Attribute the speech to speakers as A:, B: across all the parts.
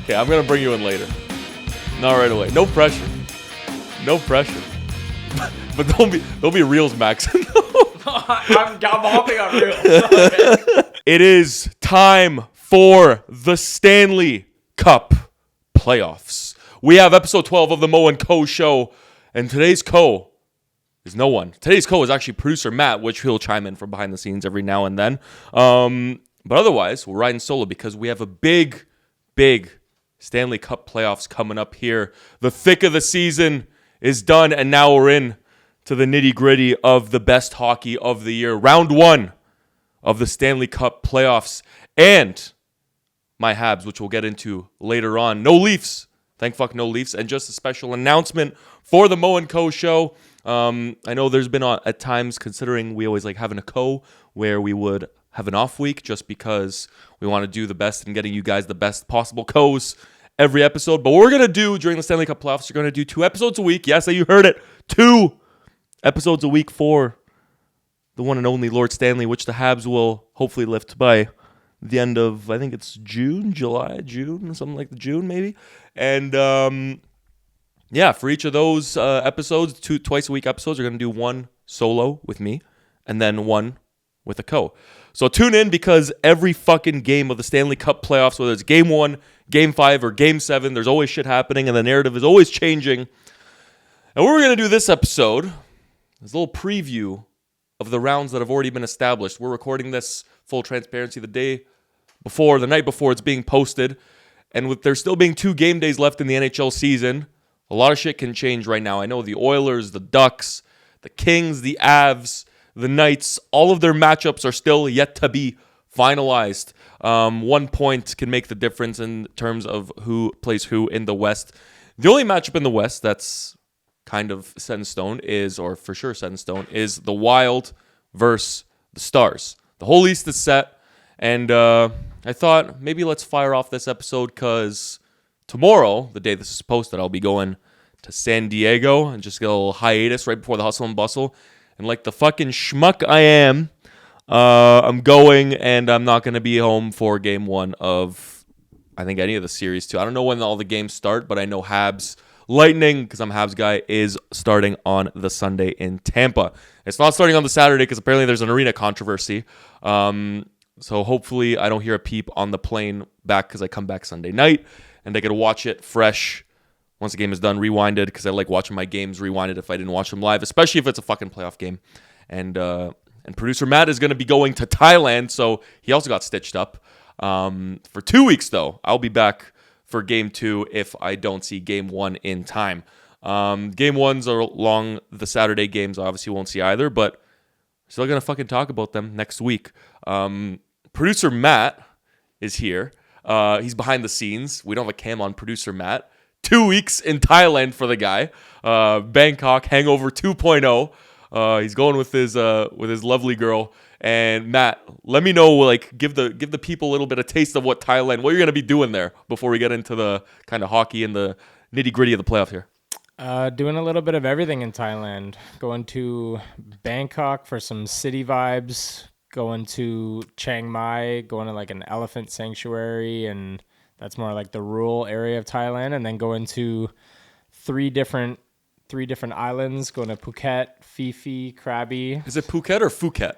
A: Okay, I'm going to bring you in later. Not right away. No pressure. No pressure. But don't be reels, Max.
B: I'm hopping on reels.
A: It is time for the Stanley Cup Playoffs. We have episode 12 of the Mo&Co Show, and today's co is no one. Today's co is actually producer Matt, which he'll chime in from behind the scenes every now and then. But otherwise, we're riding solo because we have a big Stanley Cup Playoffs coming up here. The thick of the season is done, and now we're in to the nitty-gritty of the best hockey of the year. Round 1 of the Stanley Cup Playoffs. And my Habs, which we'll get into later on. No Leafs. Thank fuck no Leafs. And just a special announcement for the Mo&Co Show. I know there's been at times, considering we always like having a co, where we would have an off week just because we want to do the best in getting you guys the best possible co's every episode. But what we're going to do during the Stanley Cup Playoffs, we're going to do 2 episodes a week. Yes, you heard it. 2 episodes a week for the one and only Lord Stanley, which the Habs will hopefully lift by the end of, I think it's June, something like June maybe. And for each of those episodes, twice a week episodes, we're going to do 1 solo with me and then 1 with a co. So tune in because every fucking game of the Stanley Cup Playoffs, whether it's game 1, game 5, or game 7, there's always shit happening and the narrative is always changing. And what we're going to do this episode is a little preview of the rounds that have already been established. We're recording this, full transparency, the night before it's being posted. And with there still being 2 game days left in the NHL season, a lot of shit can change right now. I know the Oilers, the Ducks, the Kings, the Avs, the Knights, all of their matchups are still yet to be finalized. 1 point can make the difference in terms of who plays who in the West. The only matchup in the West that's kind of set in stone is the Wild versus the Stars. The whole East is set, and I thought maybe let's fire off this episode because tomorrow, the day this is posted, I'll be going to San Diego and just get a little hiatus right before the hustle and bustle. And like the fucking schmuck I am, I'm going and I'm not going to be home for game 1 of, I think, any of the series too. I don't know when all the games start, but I know Habs Lightning, because I'm a Habs guy, is starting on the Sunday in Tampa. It's not starting on the Saturday because apparently there's an arena controversy. So hopefully I don't hear a peep on the plane back because I come back Sunday night and I get to watch it fresh once the game is done, rewinded, because I like watching my games rewinded if I didn't watch them live, especially if it's a fucking playoff game. And producer Matt is going to be going to Thailand, so he also got stitched up. For 2 weeks, though, I'll be back for game 2 if I don't see game 1 in time. Game 1s are along the Saturday games. I obviously won't see either, but still going to fucking talk about them next week. Producer Matt is here. He's behind the scenes. We don't have a cam on producer Matt. 2 weeks in Thailand for the guy. Bangkok Hangover 2.0. He's going with his lovely girl. And Matt, let me know, like, give the people a little bit of taste of what you're gonna be doing there before we get into the kind of hockey and the nitty gritty of the playoff here.
B: Doing a little bit of everything in Thailand. Going to Bangkok for some city vibes. Going to Chiang Mai. Going to like an elephant sanctuary, and that's more like the rural area of Thailand. And then going to three different islands. Going to Phuket, Phi Phi, Krabi.
A: Is it Phuket or Phuket?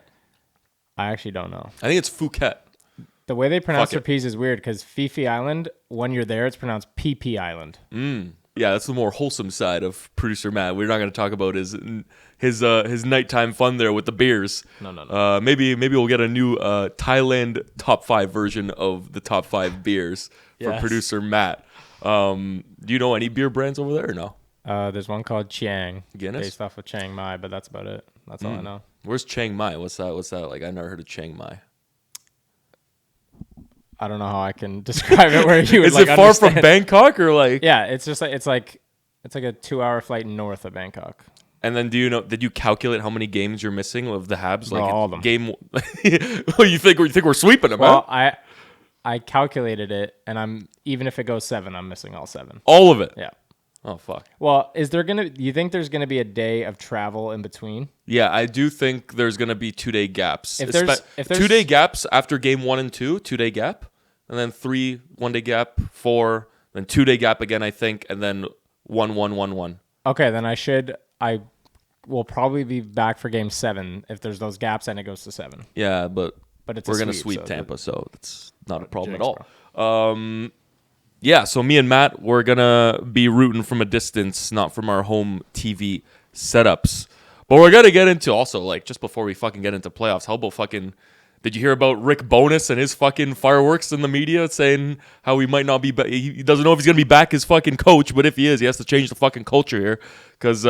B: I actually don't know.
A: I think it's Phuket.
B: The way they pronounce their P's is weird because Phi Phi Island, when you're there, it's pronounced PP Island.
A: Yeah, that's the more wholesome side of producer Matt. We're not going to talk about his nighttime fun there with the beers.
B: No.
A: Maybe we'll get a new Thailand top 5 version of the top 5 beers for producer Matt. Do you know any beer brands over there or no?
B: There's one called Chiang,
A: Guinness?
B: based off of Chiang Mai, but that's about it. That's all I know.
A: Where's Chiang Mai? What's that like? I've never heard of Chiang Mai.
B: I don't know how I can describe it. Where you would
A: is it far
B: understand.
A: from Bangkok or like?
B: Yeah, it's just like it's like a 2-hour flight north of Bangkok.
A: And then did you calculate how many games you're missing of the Habs? Like
B: all of them.
A: Game. Well, you think we're sweeping them?
B: Well,
A: huh?
B: I calculated it, and even if it goes 7, I'm missing all 7.
A: All of it.
B: Yeah.
A: Oh fuck.
B: Well, you think there's gonna be a day of travel in between?
A: Yeah, I do think there's gonna be 2-day gaps.
B: If there's
A: 2-day gaps after game 1 and 2, 2-day gap, and then 3 1-day gap, 4 then 2-day gap again, I think, and then 1-1-1-1.
B: Okay, then I will probably be back for game 7 if there's those gaps and it goes to 7.
A: Yeah, but
B: it's
A: we're
B: a
A: gonna
B: sweep,
A: sweep Tampa, so it's not a problem at
B: jinx,
A: all. Yeah, so me and Matt, we're gonna be rooting from a distance, not from our home TV setups. But we're gonna get into also, like, just before we fucking get into playoffs, how about fucking... Did you hear about Rick Bowness and his fucking fireworks in the media saying how he might not be... He doesn't know if he's going to be back as fucking coach, but if he is, he has to change the fucking culture here because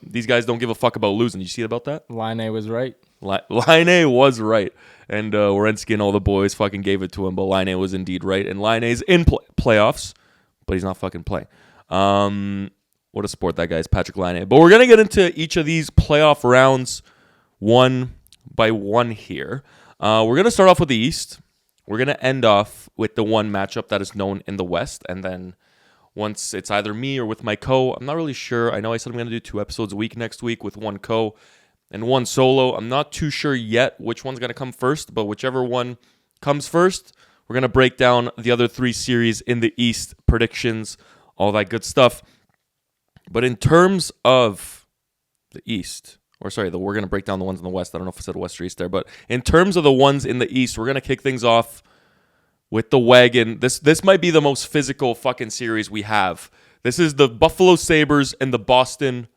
A: these guys don't give a fuck about losing. You see about that?
B: Line was right.
A: Line was right. And Werenski and all the boys fucking gave it to him, but Line was indeed right. And Line's in playoffs, but he's not fucking playing. What a sport that guy is, Patrick Line. But we're going to get into each of these playoff rounds one by one here. We're going to start off with the East. We're going to end off with the one matchup that is known in the West. And then once it's either me or with my co, I'm not really sure. I know I said I'm going to do 2 episodes a week next week with one co and one solo. I'm not too sure yet which one's going to come first, but whichever one comes first, we're going to break down the other 3 series in the East, predictions, all that good stuff. But in terms of the East... we're going to break down the ones in the West. I don't know if I said West or East there. But in terms of the ones in the East, we're going to kick things off with the wagon. This might be the most physical fucking series we have. This is the Buffalo Sabres and the Boston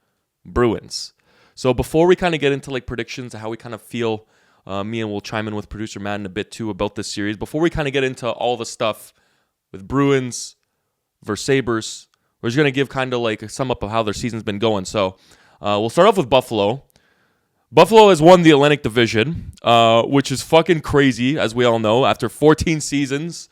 A: Bruins. So before we kind of get into like predictions of how we kind of feel, me and we'll chime in with producer Matt in a bit too about this series. Before we kind of get into all the stuff with Bruins versus Sabres, we're just going to give kind of like a sum up of how their season's been going. So we'll start off with Buffalo. Buffalo has won the Atlantic Division, which is fucking crazy, as we all know. After 14 seasons,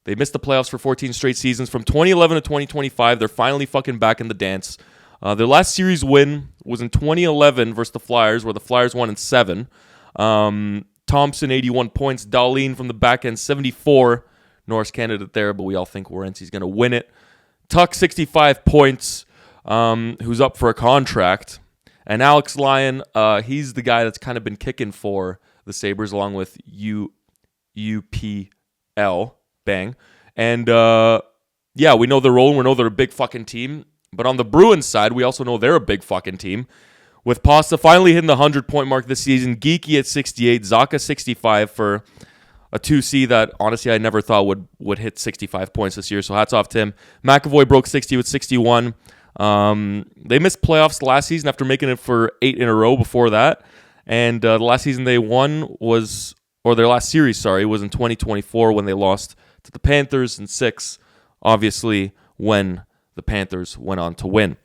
A: they missed the playoffs for 14 straight seasons. From 2011 to 2025, they're finally fucking back in the dance. Their last series win was in 2011 versus the Flyers, where the Flyers won in 7. Thompson, 81 points. Dahlin from the back end, 74. Norris candidate there, but we all think Werenski's going to win it. Tuck, 65 points, who's up for a contract. And Alex Lyon, he's the guy that's kind of been kicking for the Sabres along with UPL. Bang. And, yeah, we know they're rolling. We know they're a big fucking team. But on the Bruins side, we also know they're a big fucking team. With Pasta finally hitting the 100-point mark this season. Geeky at 68. Zaka 65 for a 2C that, honestly, I never thought would hit 65 points this year. So hats off to him. McAvoy broke 60 with 61. They missed playoffs last season after making it for 8 in a row before that. And the last season they won was, or their last series, was in 2024 when they lost to the Panthers in 6, obviously, when the Panthers went on to win.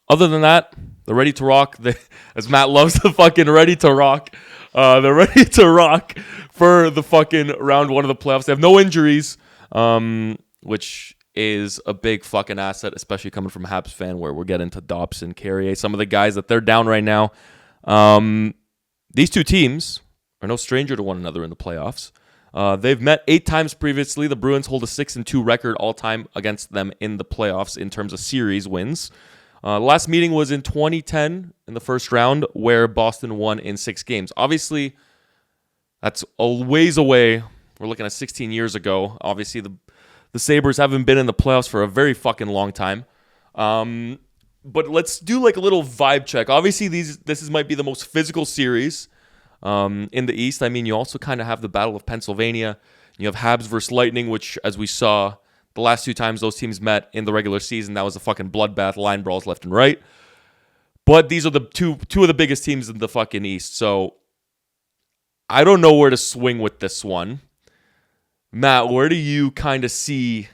A: Other than that, they're ready to rock. As Matt loves to fucking ready to rock. They're ready to rock for the fucking round 1 of the playoffs. They have no injuries, which is a big fucking asset, especially coming from a Habs fan, where we're getting to Dobson, Carrier, some of the guys that they're down right now. These two teams are no stranger to one another in the playoffs. They've met 8 times previously. The Bruins hold a 6-2 record all-time against them in the playoffs in terms of series wins. The last meeting was in 2010 in the first round, where Boston won in 6 games. Obviously, that's a ways away. We're looking at 16 years ago. Obviously, the Sabres haven't been in the playoffs for a very fucking long time. But let's do like a little vibe check. Obviously, this might be the most physical series in the East. I mean, you also kind of have the Battle of Pennsylvania. You have Habs versus Lightning, which, as we saw, the last 2 times those teams met in the regular season, that was a fucking bloodbath, line brawls left and right. But these are the two of the biggest teams in the fucking East. So I don't know where to swing with this one. Matt, where do you kind of see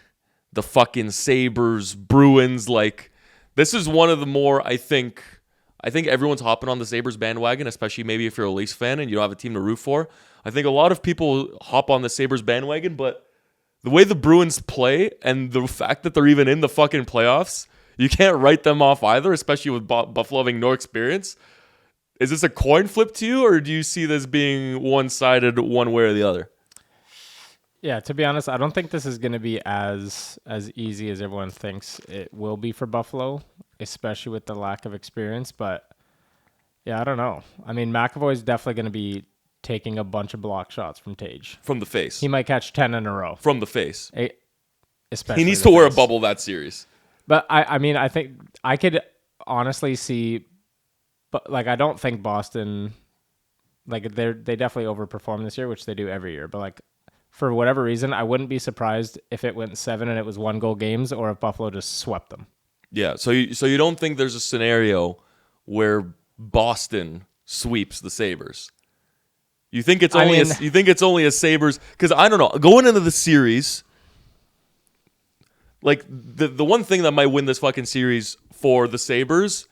A: the fucking Sabres, Bruins? Like, this is one of the more, I think everyone's hopping on the Sabres bandwagon, especially maybe if you're a Leafs fan and you don't have a team to root for. I think a lot of people hop on the Sabres bandwagon, but the way the Bruins play and the fact that they're even in the fucking playoffs, you can't write them off either, especially with Buffalo having no experience. Is this a coin flip to you, or do you see this being one-sided one way or the other?
B: Yeah, to be honest, I don't think this is going to be as easy as everyone thinks it will be for Buffalo, especially with the lack of experience. But, yeah, I don't know. I mean, McAvoy's definitely going to be taking a bunch of block shots from Tage.
A: From the face.
B: He might catch 10 in a row.
A: From the face.
B: especially
A: He needs
B: the
A: to wear a
B: face.
A: bubble that series.
B: But I mean, I think I could honestly see, but like, I don't think Boston, like, they definitely overperformed this year, which they do every year. But like, for whatever reason, I wouldn't be surprised if it went 7 and it was 1-goal games, or if Buffalo just swept them.
A: Yeah. So you don't think there's a scenario where Boston sweeps the Sabres? You think it's only you think it's only a Sabres? Because I don't know. Going into the series, like the one thing that might win this fucking series for the Sabres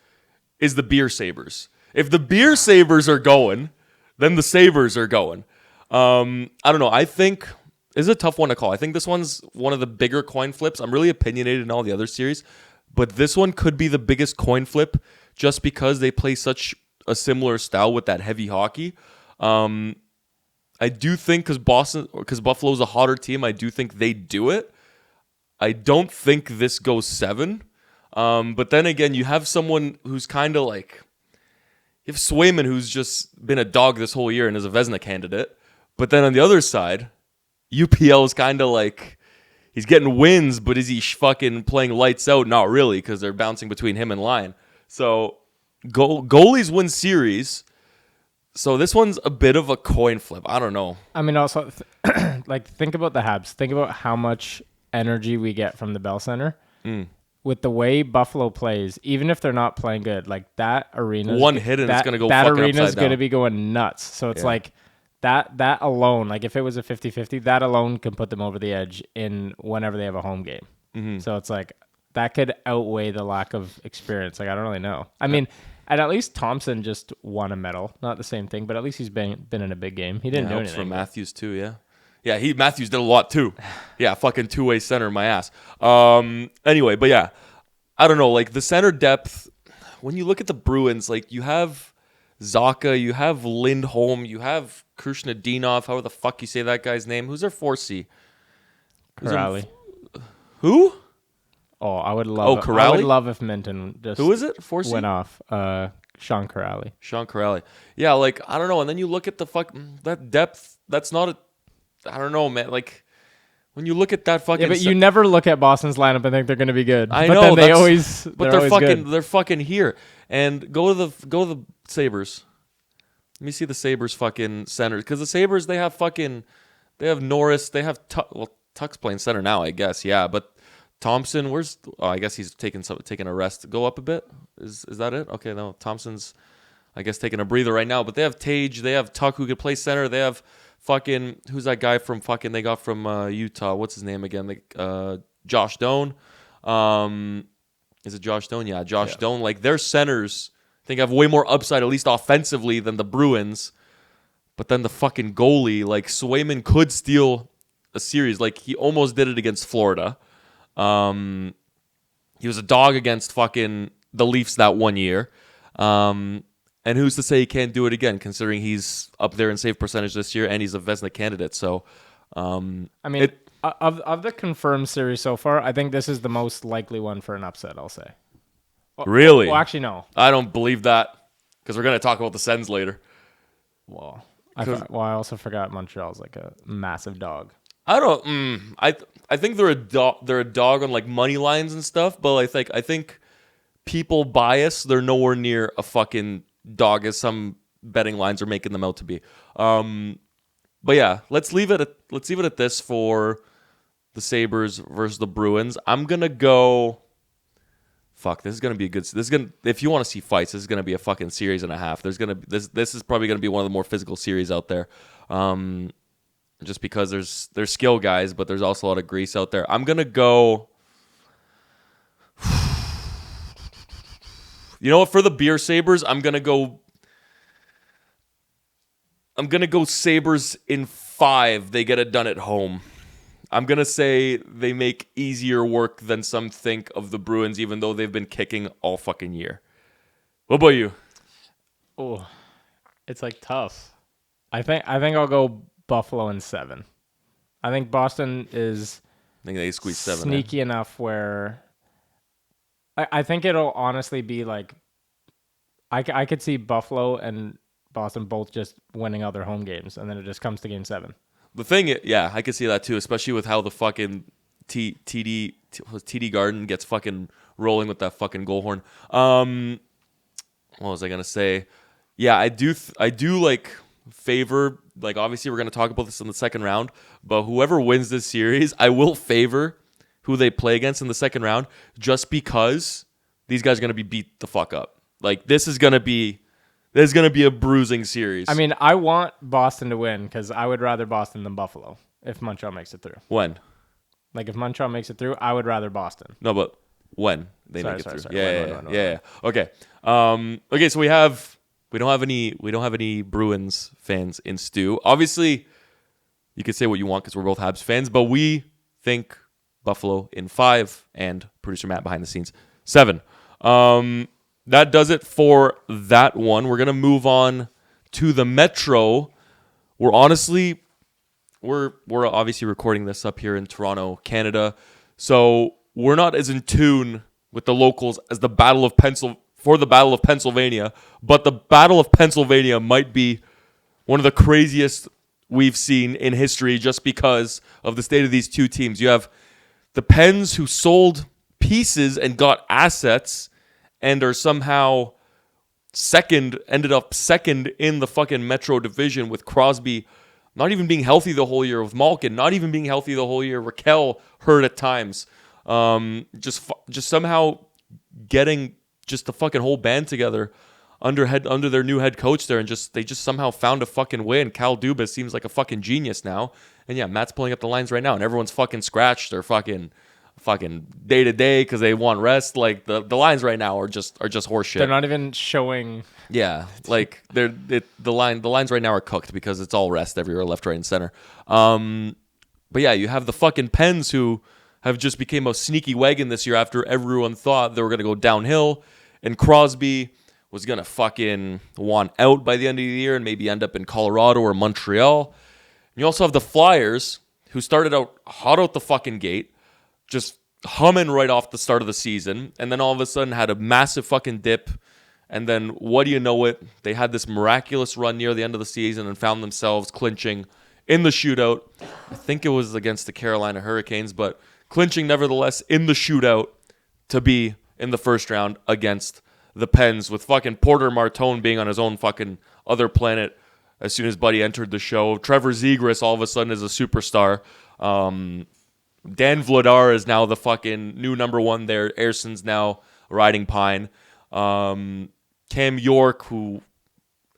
A: is the beer Sabres. If the beer Sabres are going, then the Sabres are going. I don't know. I think it's a tough one to call. I think this one's one of the bigger coin flips. I'm really opinionated in all the other series, but this one could be the biggest coin flip just because they play such a similar style with that heavy hockey. I do think because Buffalo's a hotter team, I do think they do it. I don't think this goes 7. But then again, you have someone who's kind of like, you have Swayman, who's just been a dog this whole year and is a Vezina candidate. But then on the other side, UPL is kind of like, he's getting wins, but is he fucking playing lights out? Not really, because they're bouncing between him and Lyon. So goalies win series. So this one's a bit of a coin flip. I don't know.
B: I mean, also, like, think about the Habs. Think about how much energy we get from the Bell Center. With the way Buffalo plays, even if they're not playing good, like, that arena,
A: One hit and it's going to go fucking upside down.
B: That arena's going to be going nuts. So it's like that alone, like, if it was a 50-50, that alone can put them over the edge in whenever they have a home game.
A: Mm-hmm.
B: So it's like that could outweigh the lack of experience. Like, I don't really know. I mean, and at least Thompson just won a medal. Not the same thing, but at least he's been in a big game. He didn't do anything.
A: For Matthews too, yeah. Yeah, Matthews did a lot too. Yeah, fucking two-way center in my ass. Anyway, but yeah, I don't know. Like, the center depth, when you look at the Bruins, like, you have Zaka, you have Lindholm, you have Krishnadinov, however the fuck you say that guy's name. Who's their 4C?
B: Corrali.
A: Who?
B: Oh, I would love.
A: Corrali?
B: I would love if Minton just
A: who is it? 4C
B: went off. Sean Corrali.
A: Sean Corrali. Yeah, like, I don't know. And then you look at that depth. That's not a. I don't know, man. Like, when you look at that fucking.
B: Yeah, but you never look at Boston's lineup and think they're going to be good.
A: I
B: but
A: know.
B: Then they always.
A: But they're fucking. Good. They're fucking here. And go to the Sabres. Let me see the Sabres fucking center, because the Sabres, they have Norris. They have Tuck's playing center now, I guess. Yeah, but. Thompson, I guess he's taking a rest. Go up a bit. Is that it? Okay, no. Thompson's, I guess, taking a breather right now. But they have Tage. They have Tuck, who could play center. They have fucking, who's that guy from fucking, they got from Utah. What's his name again? Josh Doan. Is it Josh Doan? Yeah, Josh Doan. Like, their centers, I think, have way more upside, at least offensively, than the Bruins. But then the fucking goalie, like, Swayman could steal a series. Like, he almost did it against Florida. He was a dog against fucking the Leafs that one year. And who's to say he can't do it again, considering he's up there in save percentage this year and he's a Vezina candidate. So,
B: I mean, of the confirmed series so far, I think this is the most likely one for an upset, I'll say.
A: Really?
B: Well, actually, no.
A: I don't believe that, because we're going to talk about the Sens later.
B: Well, I also forgot Montreal's like a massive dog.
A: I don't. I think they're a dog. They're a dog on, like, money lines and stuff. But I think people bias. They're nowhere near a fucking dog as some betting lines are making them out to be. But yeah, let's leave it at this for the Sabres versus the Bruins. I'm gonna go. Fuck, this is gonna be a good. If you want to see fights, this is gonna be a fucking series and a half. This is probably gonna be one of the more physical series out there. Just because there's skill guys, but there's also a lot of grease out there. I'm gonna go. You know what? For the beer Sabres, I'm gonna go Sabres in 5. They get it done at home. I'm gonna say they make easier work than some think of the Bruins, even though they've been kicking all fucking year. What about you?
B: Oh, it's like tough. I think I'll go Buffalo in 7. I think Boston is
A: they squeeze 7.
B: Sneaky enough where I think it'll honestly be like I could see Buffalo and Boston both just winning all their home games, and then it just comes to game 7.
A: The thing, yeah, I could see that too, especially with how the fucking TD Garden gets fucking rolling with that fucking goal horn. What was I gonna say? Yeah, I do like favor, like, obviously we're gonna talk about this in the second round, but whoever wins this series, I will favor who they play against in the second round, just because these guys are gonna be beat the fuck up. Like, this is gonna be a bruising series.
B: I mean, I want Boston to win because I would rather Boston than Buffalo if Montreal makes it through.
A: When?
B: Like, if Montreal makes it through, I would rather Boston.
A: No, but when they make it through.
B: Sorry.
A: Yeah. Okay. Okay, so we don't have any Bruins fans in stew. Obviously, you could say what you want because we're both Habs fans, but we think Buffalo in 5 and producer Matt behind the scenes 7. That does it for that one. We're gonna move on to the Metro. We're obviously recording this up here in Toronto, Canada, so we're not as in tune with the locals as the Battle of Pennsylvania, but the Battle of Pennsylvania might be one of the craziest we've seen in history just because of the state of these two teams. You have the Pens, who sold pieces and got assets and are somehow ended up second in the fucking Metro division, with Crosby not even being healthy the whole year, with Malkin not even being healthy the whole year, Raquel hurt at times. Just somehow getting just the fucking whole band together under their new head coach there, and they just somehow found a fucking way. And Cal Dubas seems like a fucking genius now. And yeah, Matt's pulling up the lines right now, and everyone's fucking scratched. They're fucking day to day because they want rest. Like, the lines right now are just horseshit.
B: They're not even showing.
A: Yeah, like the lines right now are cooked because it's all rest everywhere, left, right, and center. But yeah, you have the fucking Pens, who have just became a sneaky wagon this year after everyone thought they were gonna go downhill, and Crosby was gonna fucking want out by the end of the year and maybe end up in Colorado or Montreal. And you also have the Flyers, who started out hot out the fucking gate, just humming right off the start of the season, and then all of a sudden had a massive fucking dip. And then, what do you know it? They had this miraculous run near the end of the season and found themselves clinching in the shootout. I think it was against the Carolina Hurricanes, but clinching nevertheless in the shootout to be in the first round against the Pens, with fucking Porter Martone being on his own fucking other planet as soon as Buddy entered the show. Trevor Zegras all of a sudden is a superstar. Dan Vladar is now the fucking new number one there. Erson's now riding pine. Cam York, who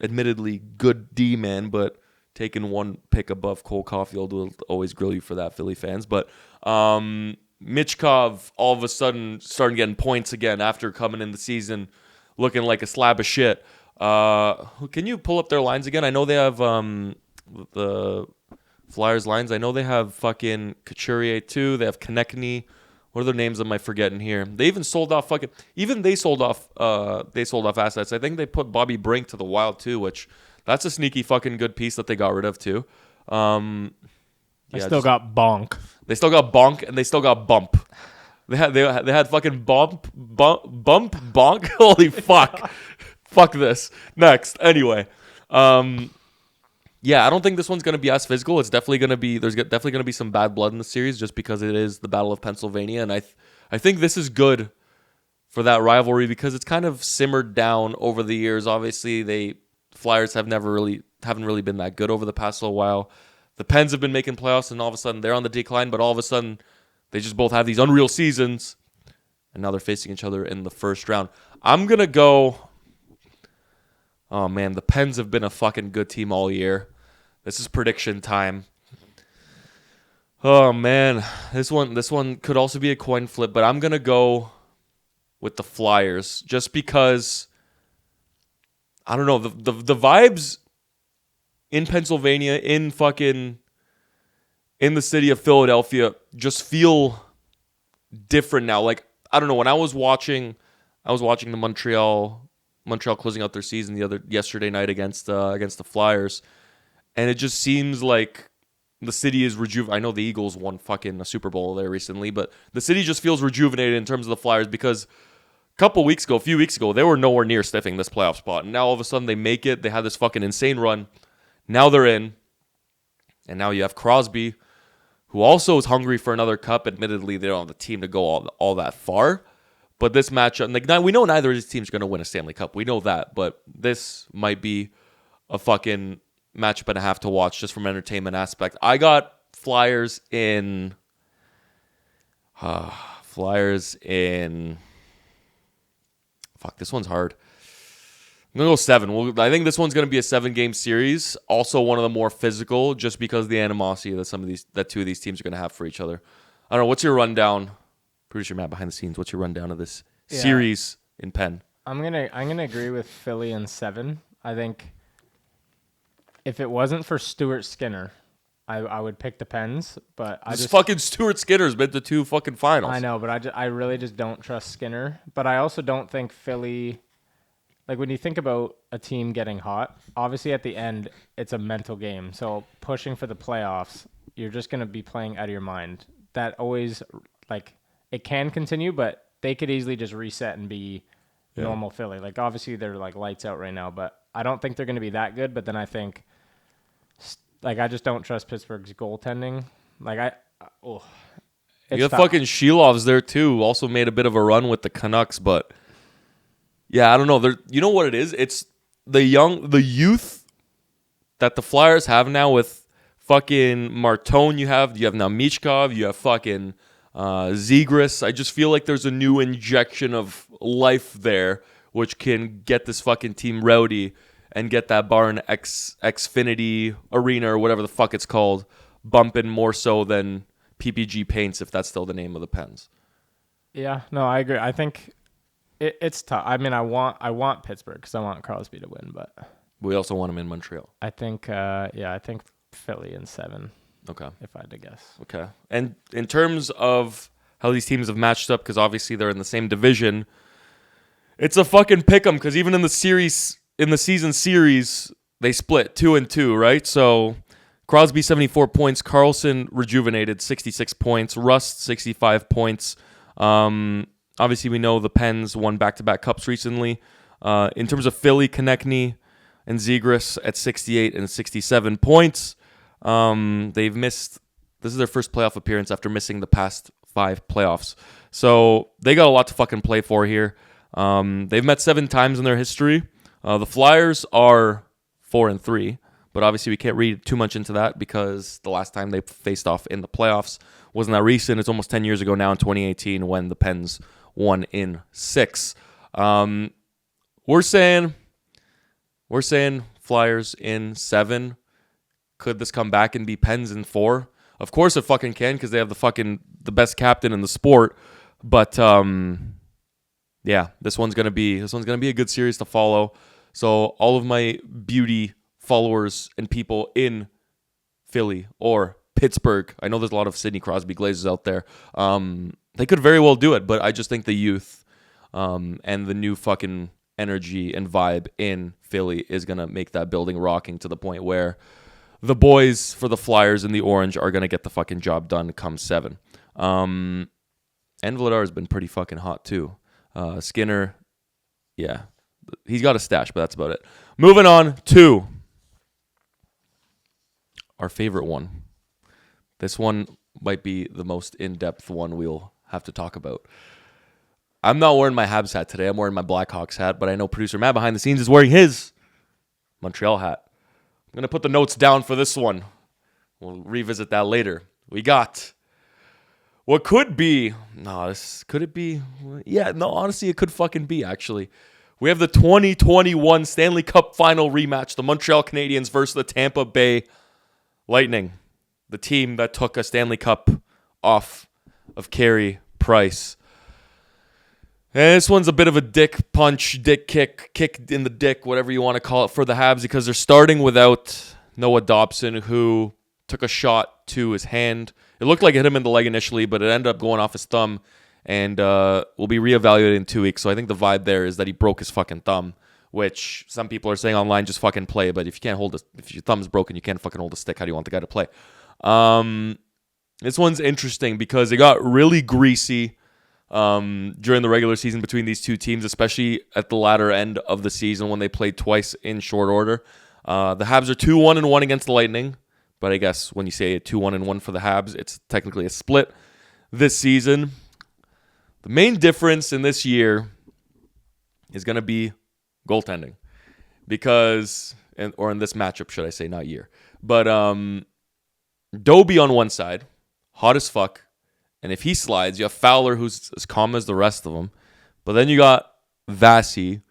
A: admittedly good D-man, but taking one pick above Cole Caulfield, will always grill you for that, Philly fans. But Michkov all of a sudden starting getting points again after coming in the season looking like a slab of shit. Can you pull up their lines again? I know they have the Flyers lines. I know they have fucking Couturier too. They have Konechny. What are their names am I forgetting here? They even sold off they sold off assets. I think they put Bobby Brink to the Wild too, which that's a sneaky fucking good piece that they got rid of too.
B: They still got Bonk.
A: They still got Bonk, and they still got Bump. They had fucking Bump, Bonk. Holy fuck. Fuck this. Next. Anyway. Yeah, I don't think this one's going to be as physical. It's definitely going to be, there's definitely going to be some bad blood in the series just because it is the Battle of Pennsylvania. And I think this is good for that rivalry because it's kind of simmered down over the years. Obviously, Flyers haven't really been that good over the past little while. The Pens have been making playoffs, and all of a sudden they're on the decline, but all of a sudden they just both have these unreal seasons, and now they're facing each other in the first round. I'm going to go... Oh, man, the Pens have been a fucking good team all year. This is prediction time. Oh, man. This one could also be a coin flip, but I'm going to go with the Flyers just because, I don't know, the vibes in Pennsylvania, in the city of Philadelphia just feel different now. Like, I don't know, when I was watching the Montreal closing out their season yesterday night against the Flyers, and it just seems like the city is rejuvenated. I know the Eagles won fucking a Super Bowl there recently, but the city just feels rejuvenated in terms of the Flyers because a few weeks ago, they were nowhere near sniffing this playoff spot, and now all of a sudden they make it. They had this fucking insane run. Now they're in, and now you have Crosby, who also is hungry for another cup. Admittedly, they don't have the team to go all that far. But this matchup, like, we know neither of these teams are going to win a Stanley Cup. We know that. But this might be a fucking matchup and a half to watch just from an entertainment aspect. I got Flyers in... Fuck, this one's hard. I'm going to go 7. I think this one's going to be a 7-game series. Also one of the more physical, just because of the animosity that two of these teams are going to have for each other. I don't know. What's your rundown? Producer Matt behind the scenes. What's your rundown of this series in Penn?
B: I'm gonna agree with Philly in 7. I think if it wasn't for Stuart Skinner, I would pick the Pens, but
A: fucking Stuart Skinner's been to 2 fucking finals.
B: I know, but I really just don't trust Skinner. But I also don't think Philly, like when you think about a team getting hot, obviously at the end it's a mental game. So pushing for the playoffs, you're just gonna be playing out of your mind. That always, like, it can continue, but they could easily just reset and be normal Philly. Like, obviously they're like lights out right now, but I don't think they're gonna be that good. But then I think, like, I just don't trust Pittsburgh's goaltending. Like, you
A: have fucking Shilov's there too. Also made a bit of a run with the Canucks, but yeah, I don't know. You know what it is? It's the youth that the Flyers have now with fucking Martone. You have now Michkov. You have fucking Zegras. I just feel like there's a new injection of life there, which can get this fucking team rowdy and get that Barn Xfinity Arena or whatever the fuck it's called bumping more so than PPG Paints, if that's still the name of the Pens.
B: Yeah, no, I agree. I think it's tough. I mean, I want Pittsburgh because I want Crosby to win, but
A: we also want him in Montreal.
B: I think, I think Philly in 7.
A: Okay.
B: If I had to guess.
A: Okay. And in terms of how these teams have matched up, because obviously they're in the same division, it's a fucking pick 'em, because even in the season series, they split 2-2, right? So Crosby 74 points, Carlson rejuvenated 66 points, Rust 65 points. Obviously, we know the Pens won back-to-back cups recently. In terms of Philly, Konechny and Zegras at 68 and 67 points. They've missed. This is their first playoff appearance after missing the past 5 playoffs. So they got a lot to fucking play for here. They've met 7 times in their history. The Flyers are 4-3, but obviously we can't read too much into that because the last time they faced off in the playoffs wasn't that recent. It's almost 10 years ago now in 2018 when the Pens won in 6. We're saying Flyers in 7. Could this come back and be Pens in 4? Of course it fucking can, because they have the best captain in the sport. But yeah, this one's gonna be a good series to follow. So all of my beauty followers and people in Philly or Pittsburgh, I know there's a lot of Sidney Crosby Glazers out there. They could very well do it, but I just think the youth and the new fucking energy and vibe in Philly is gonna make that building rocking to the point where the boys for the Flyers in the orange are gonna get the fucking job done come 7. And Vladar has been pretty fucking hot too. Skinner, yeah, he's got a stash, but that's about it. Moving on to our favorite one. This one might be the most in-depth one we'll have to talk about. I'm not wearing my Habs hat today. I'm wearing my Blackhawks hat, but I know producer Matt behind the scenes is wearing his Montreal hat. I'm going to put the notes down for this one. We'll revisit that later. We got what could be... could it be? Yeah, no, honestly, it could fucking be, actually. We have the 2021 Stanley Cup Final rematch, the Montreal Canadiens versus the Tampa Bay Lightning, the team that took a Stanley Cup off of Carey Price. And this one's a bit of a dick punch, dick kick in the dick, whatever you want to call it, for the Habs, because they're starting without Noah Dobson, who took a shot to his hand. It looked like it hit him in the leg initially, but it ended up going off his thumb, and will be reevaluated in 2 weeks. So I think the vibe there is that he broke his fucking thumb, which some people are saying online, just fucking play. But if your thumb's broken, you can't fucking hold a stick. How do you want the guy to play? This one's interesting because it got really greasy during the regular season between these two teams, especially at the latter end of the season when they played twice in short order. The Habs are 2-1-1 against the Lightning, But I guess when you say a 2-1-1 for the Habs, it's technically a split this season. The main difference in this year is going to be goaltending. Or in this matchup, should I say, not year. But Dobie on one side, hot as fuck. And if he slides, you have Fowler, who's as calm as the rest of them. But then you got Vasi,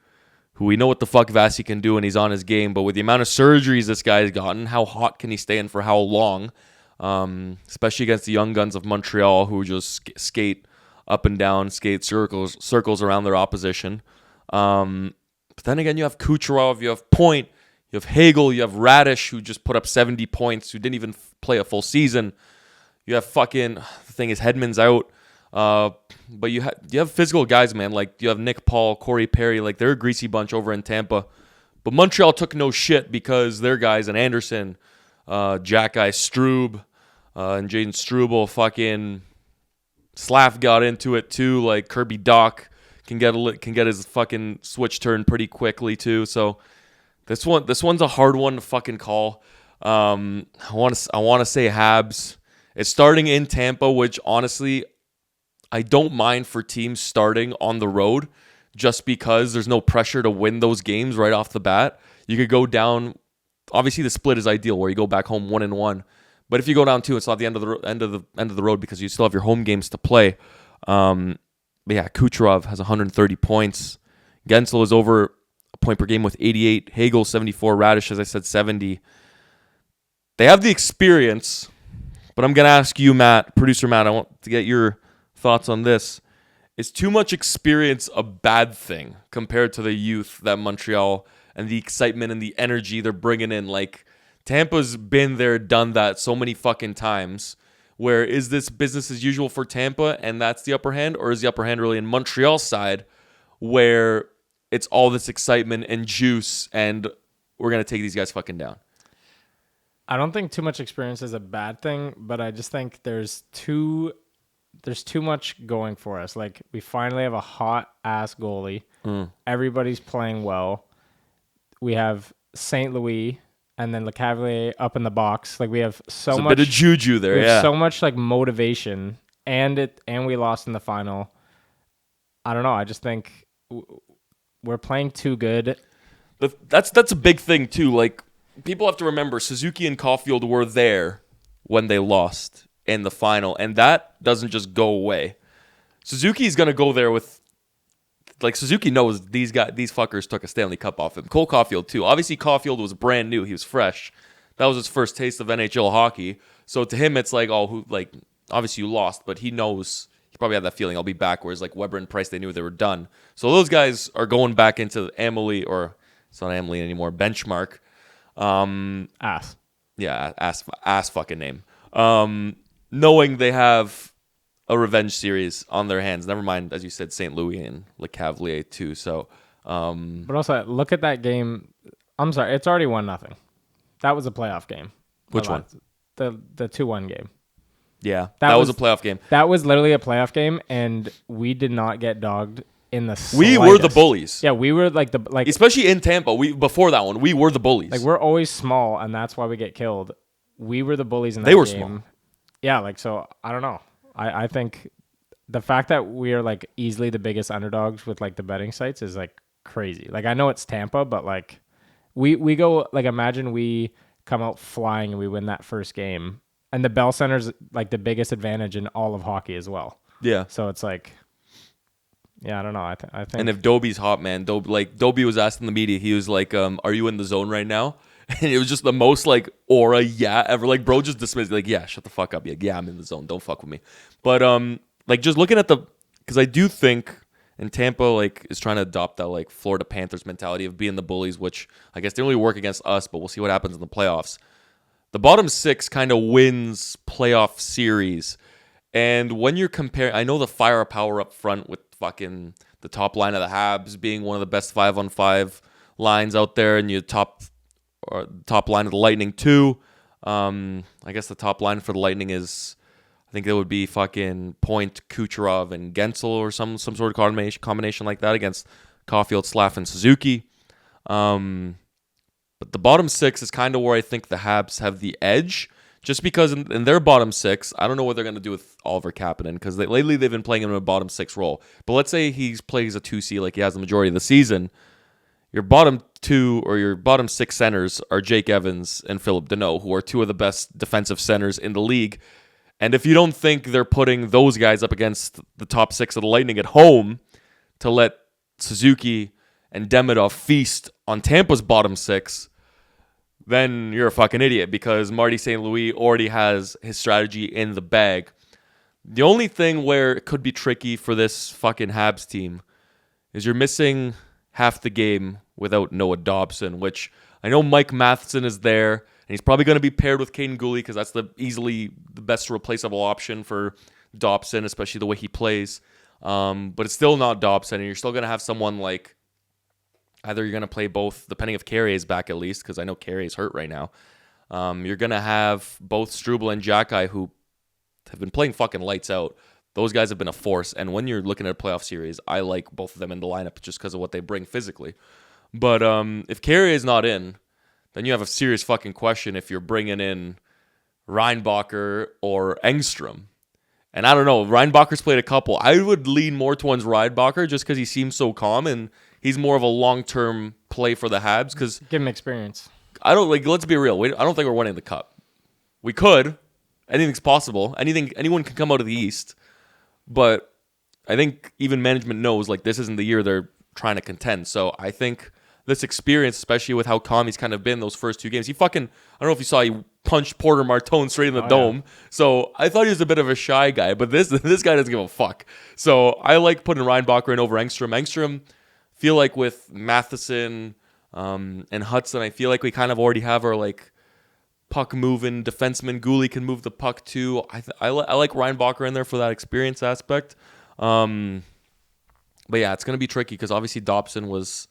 A: who we know what the fuck Vasi can do when he's on his game. But with the amount of surgeries this guy's gotten, how hot can he stay in for how long? Especially against the young guns of Montreal, who just skate up and down, skate circles around their opposition. But then again, you have Kucherov, you have Point, you have Hagel, you have Radish, who just put up 70 points, who didn't even play a full season. You have the thing is Hedman's out. But you have physical guys, man. Like, you have Nick Paul, Corey Perry. Like, they're a greasy bunch over in Tampa. But Montreal took no shit because their guys, and Anderson, Jack Guy, Strube, and Jaden Struble, fucking Slav got into it too. Like, Kirby Doc can get his fucking switch turned pretty quickly too. So this one's a hard one to fucking call. I want to say Habs. It's starting in Tampa, which honestly I don't mind for teams starting on the road, just because there's no pressure to win those games right off the bat. You could go down. Obviously, the split is ideal, where you go back home 1-1. But if you go down 2, it's not the end of the road because you still have your home games to play. But yeah, Kucherov has 130 points. Gensel is over a point per game with 88. Hagel 74. Radish, as I said, 70. They have the experience, but I'm gonna ask you, producer Matt. I want to get your thoughts on this. Is too much experience a bad thing compared to the youth that Montreal and the excitement and the energy they're bringing in? Like, Tampa's been there, done that so many fucking times. Where is this business as usual for Tampa and that's the upper hand? Or is the upper hand really in Montreal's side where it's all this excitement and juice and we're going to take these guys fucking down?
B: I don't think too much experience is a bad thing, but I just think there's too much going for us. Like, we finally have a hot ass goalie. Everybody's playing well. We have St. Louis and then LeCavalier up in the box. Like, we have
A: There's a bit of juju there.
B: We have so much like motivation, and we lost in the final. I don't know. I just think we're playing too good.
A: That's a big thing too. Like, people have to remember, Suzuki and Caulfield were there when they lost in the final, and that doesn't just go away. Suzuki's gonna go there with, like, Suzuki knows these fuckers took a Stanley Cup off him. Cole Caulfield too. Obviously, Caulfield was brand new; he was fresh. That was his first taste of NHL hockey. So to him, it's like, obviously you lost, but he knows. He probably had that feeling, I'll be back. Whereas like Weber and Price, they knew they were done. So those guys are going back into Emily, or it's not Emily anymore, benchmark.
B: Ass.
A: Yeah, ass fucking name. Knowing they have a revenge series on their hands. Never mind, as you said, St. Louis and LeCavalier too. So,
B: but also look at that game. I'm sorry, it's already 1-0. That was a playoff game.
A: Which one?
B: The 2-1 game.
A: Yeah, that was a playoff game.
B: That was literally a playoff game, and we did not get dogged in the slightest.
A: We were the bullies.
B: Yeah, we were
A: especially in Tampa. Before that one, we were the bullies.
B: Like, we're always small, and that's why we get killed. We were the bullies in that
A: game. They were
B: game.
A: small.
B: Yeah, like, so I don't know. I think the fact that we are like easily the biggest underdogs with like the betting sites is like crazy. Like, I know it's Tampa, but like we go, like, imagine we come out flying and we win that first game. And the Bell Center's like the biggest advantage in all of hockey as well.
A: Yeah.
B: So it's like, yeah, I don't know. I think.
A: And if Dobie's hot, man, Dobie was asked in the media, he was like, "Are you in the zone right now?" And it was just the most like aura ever. Like, bro just dismissed, like, "Yeah, shut the fuck up." Yeah, I'm in the zone. Don't fuck with me. But like, just looking at because I do think, and Tampa like is trying to adopt that like Florida Panthers mentality of being the bullies, which I guess they only work against us, but we'll see what happens in the playoffs. The bottom 6 kind of wins playoff series. And when you're comparing, I know the firepower up front with fucking the top line of the Habs being one of the best 5-on-5 lines out there, and your top line of the Lightning too. I guess the top line for the Lightning is, I think it would be fucking Point, Kucherov, and Gensel, or some sort of combination like that against Caulfield, Slav, and Suzuki. But the bottom 6 is kind of where I think the Habs have the edge, just because in their bottom six, I don't know what they're going to do with Oliver Kapanen because lately they've been playing him in a bottom six role. But let's say he plays a 2C like he has the majority of the season. Your bottom two or your bottom six centers are Jake Evans and Philip Deneau, who are two of the best defensive centers in the league. And if you don't think they're putting those guys up against the top six of the Lightning at home to let Suzuki and Demidov feast on Tampa's bottom six, then you're a fucking idiot because Marty St. Louis already has his strategy in the bag. The only thing where it could be tricky for this fucking Habs team is you're missing half the game without Noah Dobson, which I know Mike Matheson is there, and he's probably going to be paired with Caden Gooley because that's easily the best replaceable option for Dobson, especially the way he plays. But it's still not Dobson, and you're still going to have someone like either you're going to play both, depending if Carey is back at least, because I know Carey is hurt right now. You're going to have both Struble and Jackeye, who have been playing fucking lights out. Those guys have been a force, and when you're looking at a playoff series, I like both of them in the lineup just because of what they bring physically. But if Carey is not in, then you have a serious fucking question if you're bringing in Reinbacher or Engstrom. And I don't know, Reinbacher's played a couple. I would lean more towards Reinbacher just because he seems so calm, and he's more of a long-term play for the Habs. Because
B: give him experience.
A: Let's be real. I don't think we're winning the Cup. We could. Anything's possible. Anyone can come out of the East. But I think even management knows this isn't the year they're trying to contend. So I think this experience, especially with how calm he's kind of been those first two games, I don't know if you saw, he punched Porter Martone straight in the dome. Yeah. So I thought he was a bit of a shy guy, but this guy doesn't give a fuck. So I like putting Reinbacher in over Engstrom. Engstrom, feel like with Matheson and Hudson, I feel like we kind of already have our puck moving defenseman. Gooley can move the puck too. I like Reinbacher in there for that experience aspect. But yeah, it's going to be tricky because obviously Dobson was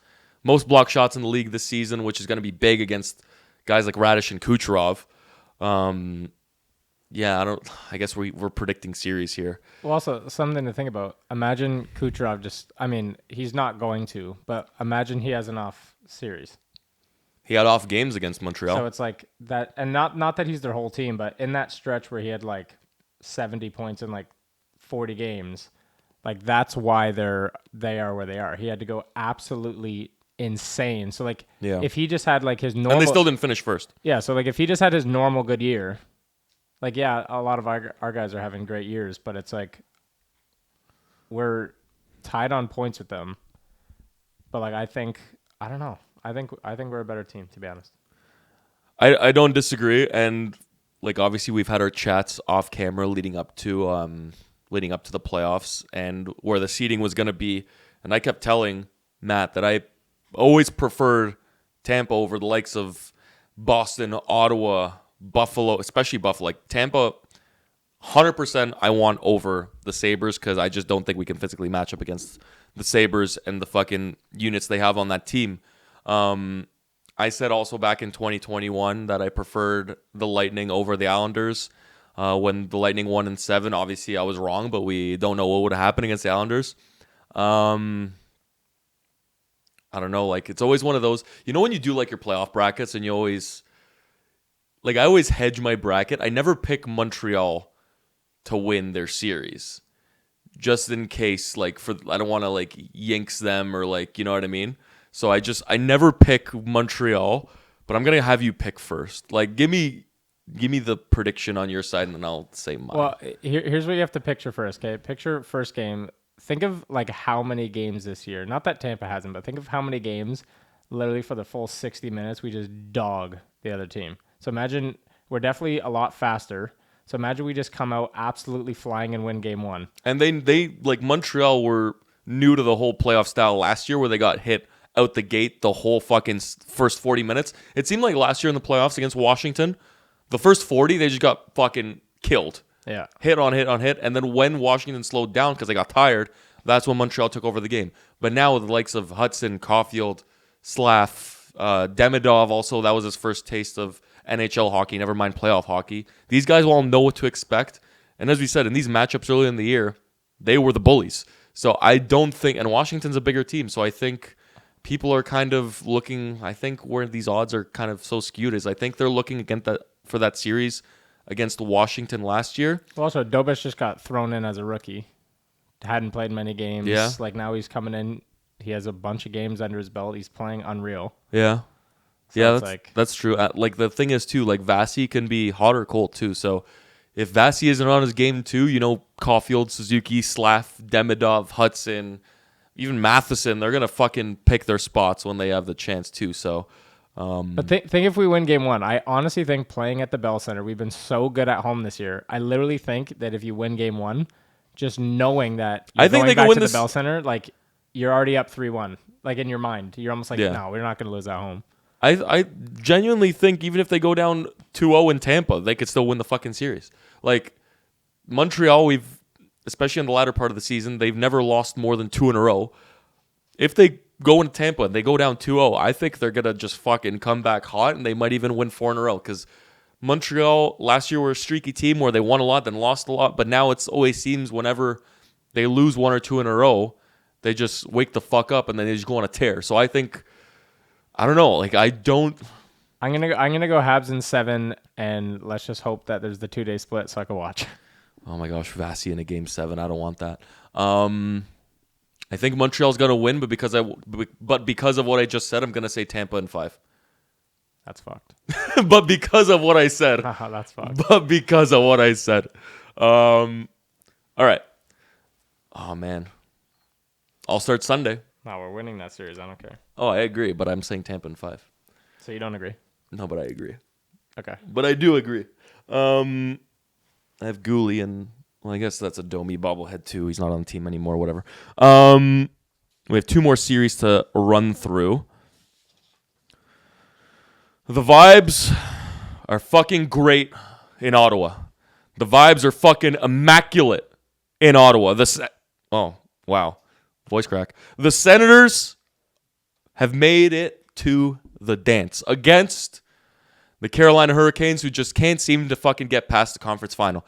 A: most block shots in the league this season, which is going to be big against guys like Radish and Kucherov. Yeah, I guess we're predicting series here.
B: Well, also something to think about. Imagine Kucherov he's not going to, but imagine he has an off series.
A: He had off games against Montreal.
B: So it's like that, and not that he's their whole team, but in that stretch where he had 70 points in 40 games, that's why they are where they are. He had to go absolutely insane. So if he just had his normal,
A: and they still didn't finish first.
B: Yeah, so if he just had his normal good year, a lot of our guys are having great years, but it's we're tied on points with them. But I don't know. I think we're a better team, to be honest.
A: I don't disagree, and obviously we've had our chats off camera leading up to the playoffs and where the seeding was going to be, and I kept telling Matt that I always preferred Tampa over the likes of Boston, Ottawa, Buffalo, especially Buffalo. Tampa, 100% I want over the Sabres because I just don't think we can physically match up against the Sabres and the fucking units they have on that team. I said also back in 2021 that I preferred the Lightning over the Islanders when the Lightning won in 7. Obviously, I was wrong, but we don't know what would happen against the Islanders. I don't know. It's always one of those. When you do your playoff brackets and you always I always hedge my bracket. I never pick Montreal to win their series, just in case. I don't want to yinks them or you know what I mean. So I never pick Montreal, but I'm gonna have you pick first. Give me the prediction on your side, and then I'll say mine.
B: Well, here's what you have to picture first. Okay, picture first game. Think of how many games this year. Not that Tampa hasn't, but think of how many games, literally for the full 60 minutes, we just dog the other team. So imagine we're definitely a lot faster. So imagine we just come out absolutely flying and win game 1.
A: And they Montreal were new to the whole playoff style last year, where they got hit out the gate the whole fucking first 40 minutes. It seemed like last year in the playoffs against Washington, the first 40, they just got fucking killed.
B: Yeah.
A: Hit on hit on hit. And then when Washington slowed down because they got tired, that's when Montreal took over the game. But now with the likes of Hudson, Caulfield, Slav, Demidov also, that was his first taste of NHL hockey, never mind playoff hockey. These guys all know what to expect. And as we said, in these matchups early in the year, they were the bullies. So I don't think, and Washington's a bigger team, so I think people are kind of looking, I think where these odds are kind of so skewed is I think they're looking against for that series against Washington last year.
B: Well, also, Dobes just got thrown in as a rookie. Hadn't played many games.
A: Yeah.
B: Like, now he's coming in. He has a bunch of games under his belt. He's playing unreal.
A: Yeah.
B: So
A: Yeah, that's true. Like, the thing is, too, like, Vasi can be hot or cold, too. So if Vasi isn't on his game, too, Caulfield, Suzuki, Slav, Demidov, Hudson, even Matheson, they're going to fucking pick their spots when they have the chance, too. So...
B: But think if we win game 1, I honestly think playing at the Bell Center, we've been so good at home this year. I literally think that if you win game 1, just knowing that you're going back to the Bell Center, like you're already up 3-1. Like in your mind, you're almost like, no, we're not going to lose at home.
A: I genuinely think even if they go down 2-0 in Tampa, they could still win the fucking series. Like Montreal, especially in the latter part of the season, they've never lost more than 2 in a row. If they go into Tampa and they go down 2-0, I think they're going to just fucking come back hot, and they might even win 4 in a row, because Montreal last year were a streaky team where they won a lot, then lost a lot, but now it always seems whenever they lose 1 or 2 in a row, they just wake the fuck up and then they just go on a tear. So I think, I don't know, like I don't...
B: I'm gonna go Habs in 7, and let's just hope that there's the 2-day split so I can watch.
A: Oh my gosh, Vasi in a game 7, I don't want that. I think Montreal's going to win, but because of what I just said, I'm going to say Tampa in 5.
B: That's fucked.
A: But because of what I said.
B: That's fucked.
A: But because of what I said. All right. Oh, man. I'll start Sunday.
B: No, we're winning that series. I don't care.
A: Oh, I agree, but I'm saying Tampa in 5.
B: So you don't agree?
A: No, but I agree.
B: Okay.
A: But I do agree. I have Gooley and... Well, I guess that's a Domi bobblehead, too. He's not on the team anymore, whatever. We have 2 more series to run through. The vibes are fucking great in Ottawa. The vibes are fucking immaculate in Ottawa. Oh, wow. Voice crack. The Senators have made it to the dance against the Carolina Hurricanes, who just can't seem to fucking get past the conference final.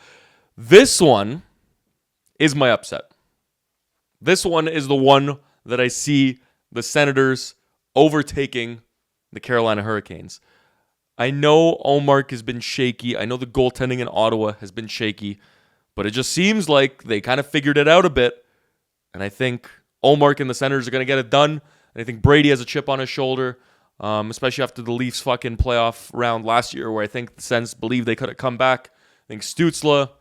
A: This one is my upset. This one is the one that I see the Senators overtaking the Carolina Hurricanes. I know Ullmark has been shaky. I know the goaltending in Ottawa has been shaky. But it just seems like they kind of figured it out a bit. And I think Ullmark and the Senators are going to get it done. And I think Brady has a chip on his shoulder, especially after the Leafs fucking playoff round last year, where I think the Sens believed they could have come back. I think Stützle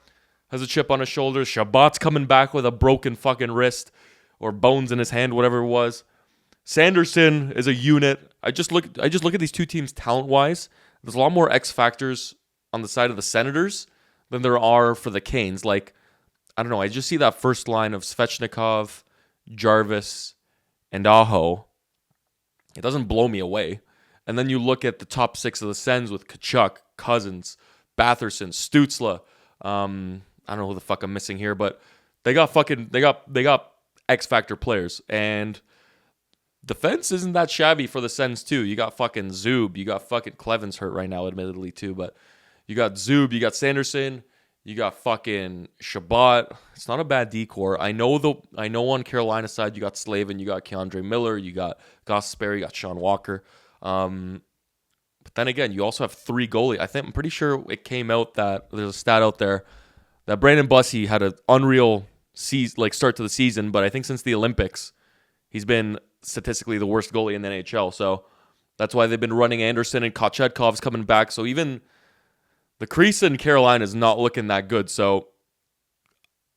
A: has a chip on his shoulder. Shabbat's coming back with a broken fucking wrist or bones in his hand, whatever it was. Sanderson is a unit. I just look at these two teams talent-wise. There's a lot more X factors on the side of the Senators than there are for the Canes. Like, I don't know. I just see that first line of Svechnikov, Jarvis, and Aho. It doesn't blow me away. And then you look at the top 6 of the Sens with Tkachuk, Cousins, Batherson, Stützle. I don't know who the fuck I'm missing here, but they got X factor players, and defense isn't that shabby for the Sens too. You got fucking Zub, you got fucking Cleven's hurt right now, admittedly too, but you got Zub, you got Sanderson, you got fucking Shabbat. It's not a bad decor. I know on Carolina side you got Slavin, you got Keandre Miller, you got Gostisbehere, you got Sean Walker. But then again, you also have 3 goalies. I'm pretty sure it came out that there's a stat out there that Brandon Bussey had an unreal start to the season, but I think since the Olympics, he's been statistically the worst goalie in the NHL. So that's why they've been running Anderson, and Kochetkov's coming back. So even the crease in Carolina is not looking that good. So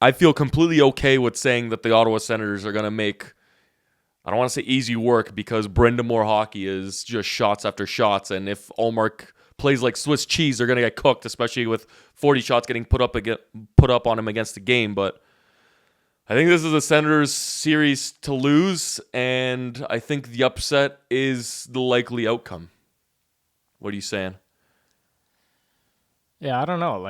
A: I feel completely okay with saying that the Ottawa Senators are going to make, I don't want to say easy work, because Brind'Amour hockey is just shots after shots. And if Ullmark plays like Swiss cheese, they're going to get cooked, especially with 40 shots getting put up on him against the game. But I think this is a Senators series to lose, and I think the upset is the likely outcome. What are you saying?
B: Yeah, I don't know.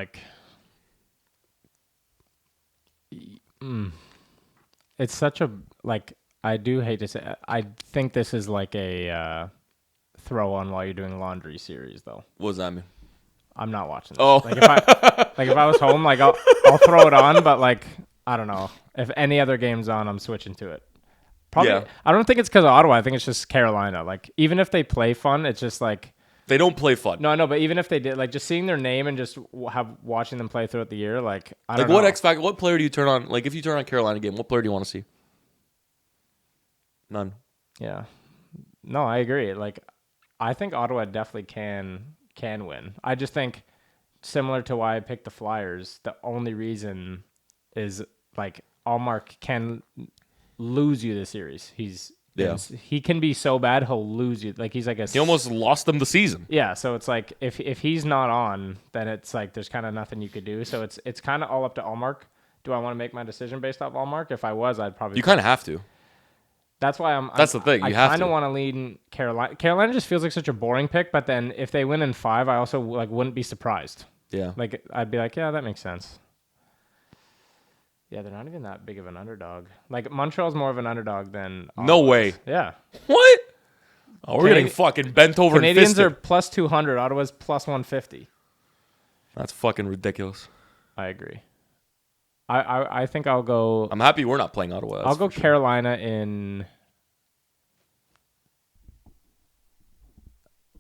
B: It's such a, I do hate to say, I think this is like a throw on while you're doing laundry series, though.
A: What does that mean?
B: I'm not watching this.
A: Oh.
B: If I was home, I'll throw it on, but I don't know. If any other game's on, I'm switching to it. Probably. Yeah. I don't think it's because of Ottawa. I think it's just Carolina. Even if they play fun, it's just
A: They don't play fun.
B: No, but even if they did, like just seeing their name and just watching them play throughout the year, like I don't
A: Like
B: know.
A: what X factor? What player do you turn on? Like if you turn on Carolina game, what player do you want to see? None.
B: Yeah. No, I agree. Like I think Ottawa definitely can win. I just think similar to why I picked the Flyers, the only reason is like Allmark can lose you the series. He can be so bad he'll lose you. Like he's like
A: He almost lost them the season.
B: yeah. So it's like if he's not on, then it's like there's kind of nothing you could do. So it's kind of all up to Allmark. Do I want to make my decision based off Allmark? If I was, I'd probably.
A: You kind of have to.
B: That's why
A: That's the thing. You
B: I
A: have
B: kind
A: to.
B: of want to lean Carolina. Carolina just feels like such a boring pick. But then if they win in 5, I also like wouldn't be surprised.
A: Yeah.
B: Like I'd be like, yeah, that makes sense. Yeah, they're not even that big of an underdog. Like Montreal's more of an underdog than
A: No
B: Ottawa
A: way.
B: is. Yeah.
A: What? Oh, we're getting fucking bent over
B: Canadians
A: and
B: are
A: fisted.
B: plus 200. Ottawa's plus 150.
A: That's fucking ridiculous.
B: I agree. I think I'll go.
A: I'm happy we're not playing Ottawa.
B: I'll go Carolina in.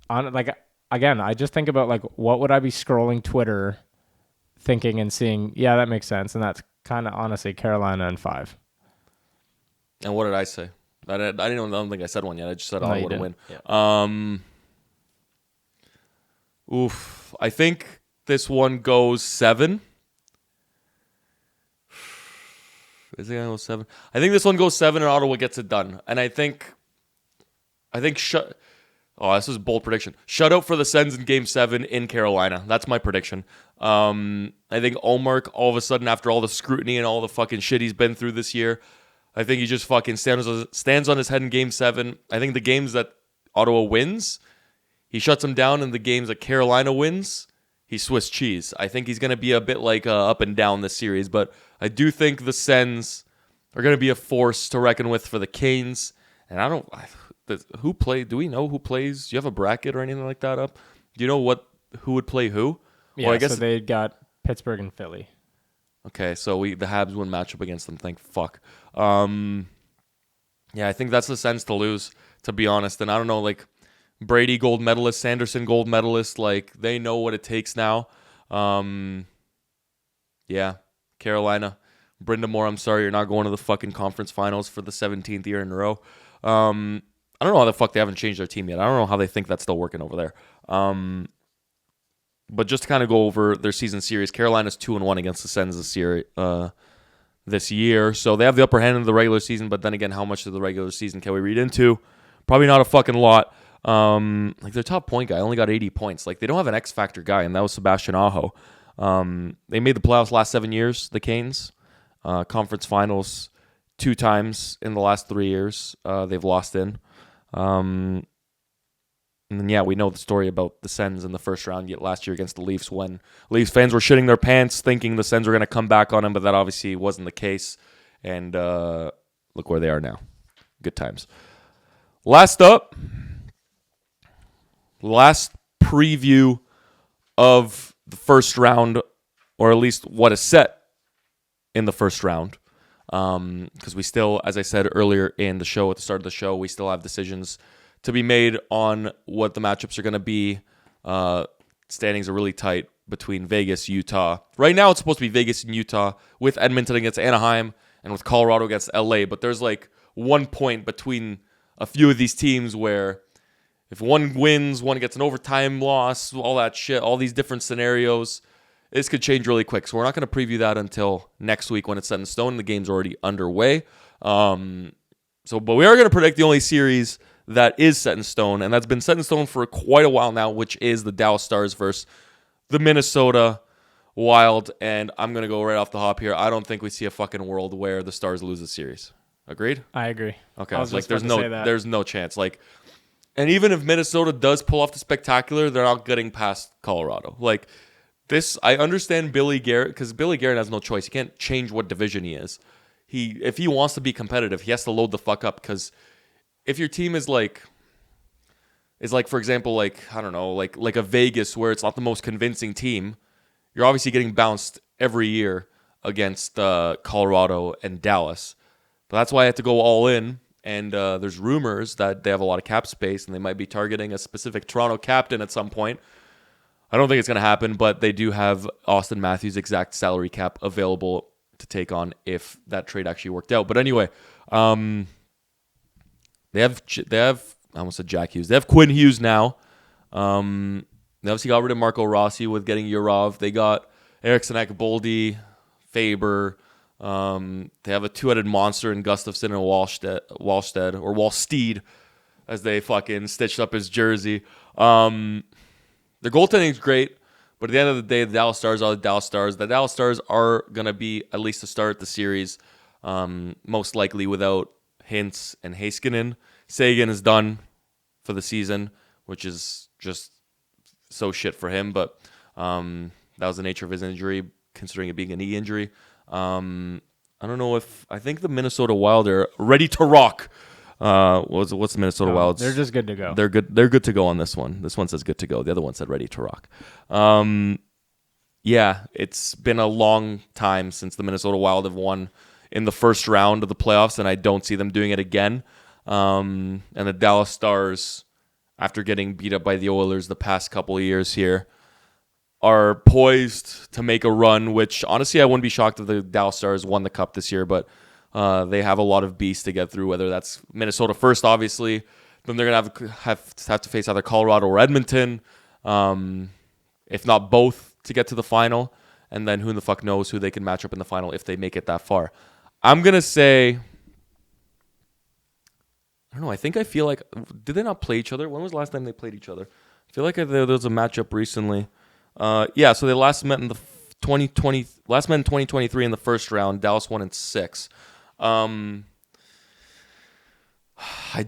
B: On like again, I just think about like what would I be scrolling Twitter, thinking and seeing. Yeah, that makes sense, and that's kind of honestly Carolina in 5.
A: And what did I say? I don't think I said one yet. I just said Ottawa to win.
B: Yeah.
A: Oof. I think this one goes 7. Is it gonna go 7? I think this one goes 7 and Ottawa gets it done. And I think this is a bold prediction. Shutout for the Sens in Game 7 in Carolina. That's my prediction. I think Ullmark, all of a sudden, after all the scrutiny and all the fucking shit he's been through this year, I think he just fucking stands on his head in Game 7. I think the games that Ottawa wins, he shuts them down. And the games that Carolina wins, he Swiss cheese. I think he's going to be a bit like up and down this series. But I do think the Sens are going to be a force to reckon with for the Canes. And I don't... Who play? Do we know who plays? Do you have a bracket or anything like that up? Do you know who would play who?
B: Yeah, I guess so they got Pittsburgh and Philly.
A: Okay, so the Habs win matchup against them. Thank fuck. Yeah, I think that's the Sens to lose, to be honest. And I don't know, like Brady gold medalist, Sanderson gold medalist, like they know what it takes now. Yeah, Carolina, Brindamore. I'm sorry, you're not going to the fucking conference finals for the 17th year in a row. I don't know how the fuck they haven't changed their team yet. I don't know how they think that's still working over there. But just to kind of go over their season series, Carolina's 2-1 against the Sens this year. So they have the upper hand in the regular season, but then again, how much of the regular season can we read into? Probably not a fucking lot. Like their top point guy only got 80 points. Like they don't have an X factor guy, and that was Sebastian Aho. They made the playoffs last 7 years, the Canes. Conference finals 2 times in the last 3 years. They've lost in. And then, yeah, we know the story about the Sens in the first round last year against the Leafs when Leafs fans were shitting their pants thinking the Sens were going to come back on them, but that obviously wasn't the case. And look where they are now. Good times. Last up, last preview of the first round, or at least what is set in the first round. Because we still, as I said earlier in the show, at the start of the show, we still have decisions to be made on what the matchups are going to be. Standings are really tight between Vegas, Utah. Right now, it's supposed to be Vegas and Utah with Edmonton against Anaheim and with Colorado against LA. But there's like 1 point between a few of these teams where if one wins, one gets an overtime loss, all that shit, all these different scenarios. This could change really quick. So we're not going to preview that until next week when it's set in stone. The game's already underway. But we are going to predict the only series that is set in stone, and that's been set in stone for quite a while now, which is the Dallas Stars versus the Minnesota Wild. And I'm going to go right off the hop here. I don't think we see a fucking world where the Stars lose a series. Agreed?
B: I agree.
A: Okay.
B: I was
A: Like
B: just about to say that.
A: there's no chance. Like, and even if Minnesota does pull off the spectacular, they're not getting past Colorado. Like, this, I understand Billy Garrett, because Billy Garrett has no choice. He can't change what division he is. If he wants to be competitive, he has to load the fuck up, because if your team is like for example, like, I don't know, like a Vegas where it's not the most convincing team, you're obviously getting bounced every year against Colorado and Dallas. But that's why I had to go all in and there's rumors that they have a lot of cap space and they might be targeting a specific Toronto captain at some point. I don't think it's going to happen, but they do have Austin Matthews' exact salary cap available to take on if that trade actually worked out. But anyway, they have I almost said Jack Hughes. They have Quinn Hughes now. They obviously got rid of Marco Rossi with getting Yurov. They got Eriksson, Boldy, Faber. They have a two-headed monster in Gustafsson and Wallsteed, as they fucking stitched up his jersey. Their goaltending is great, but at the end of the day, the Dallas Stars are the Dallas Stars. The Dallas Stars are going to be at least to start the series, most likely without Hintz and Heiskanen. Sagan is done for the season, which is just so shit for him, but that was the nature of his injury, considering it being a knee injury. I don't know I think the Minnesota Wild are ready to rock. What's the Minnesota Wild?
B: They're just good to go.
A: They're good to go on this one. This one says good to go. The other one said ready to rock. Yeah, it's been a long time since the Minnesota Wild have won in the first round of the playoffs, and I don't see them doing it again. And the Dallas Stars, after getting beat up by the Oilers the past couple of years here, are poised to make a run, which honestly I wouldn't be shocked if the Dallas Stars won the Cup this year, but they have a lot of beasts to get through, whether that's Minnesota first, obviously. Then they're going to have to face either Colorado or Edmonton, if not both, to get to the final. And then who the fuck knows who they can match up in the final if they make it that far. I'm going to say, I don't know, I feel like, did they not play each other? When was the last time they played each other? I feel like there was a matchup recently. Yeah, so they last met in 2023 in the first round. Dallas won in 6. I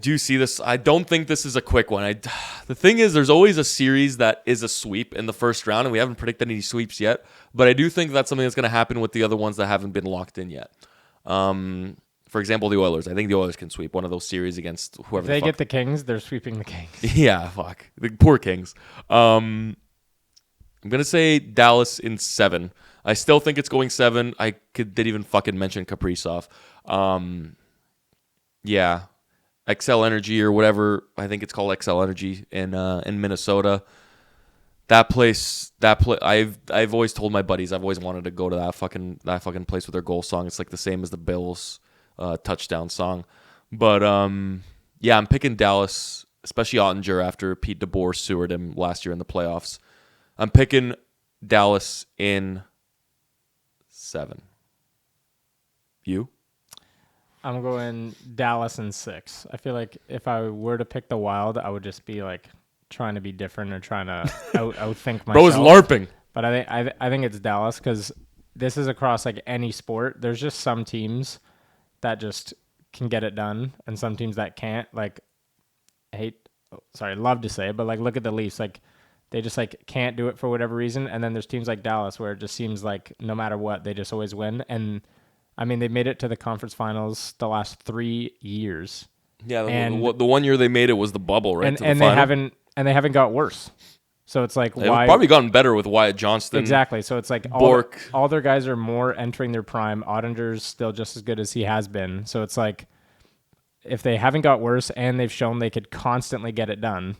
A: do see this. I don't think this is a quick one. The thing is, there's always a series that is a sweep in the first round, and we haven't predicted any sweeps yet. But I do think that's something that's going to happen with the other ones that haven't been locked in yet. For example, the Oilers. I think the Oilers can sweep one of those series against whoever.
B: If they get the Kings, they're sweeping the Kings.
A: Yeah, fuck. The poor Kings. I'm going to say Dallas in 7. I still think it's going 7. I didn't even fucking mention Kaprizov. Yeah. XL Energy or whatever. I think it's called XL Energy in Minnesota. That place. I've always told my buddies I've always wanted to go to that fucking place with their goal song. It's like the same as the Bills touchdown song. But yeah, I'm picking Dallas, especially Ottinger after Pete DeBoer sewered him last year in the playoffs. I'm picking Dallas in 7. You?
B: I'm going Dallas in 6. I feel like if I were to pick the Wild, I would just be like trying to be different or trying to outthink myself.
A: Bro is LARPing.
B: But I think it's Dallas because this is across like any sport. There's just some teams that just can get it done, and some teams that can't. Like, love to say it, but like look at the Leafs. Like, they just like can't do it for whatever reason. And then there's teams like Dallas where it just seems like no matter what, they just always win. And I mean, they made it to the conference finals the last 3 years.
A: Yeah, the one year they made it was the bubble, right?
B: And they haven't got worse. So it's like,
A: they've
B: why?
A: Probably gotten better with Wyatt Johnston.
B: Exactly. So it's like all their guys are more entering their prime. Ottinger's still just as good as he has been. So it's like, if they haven't got worse and they've shown they could constantly get it done,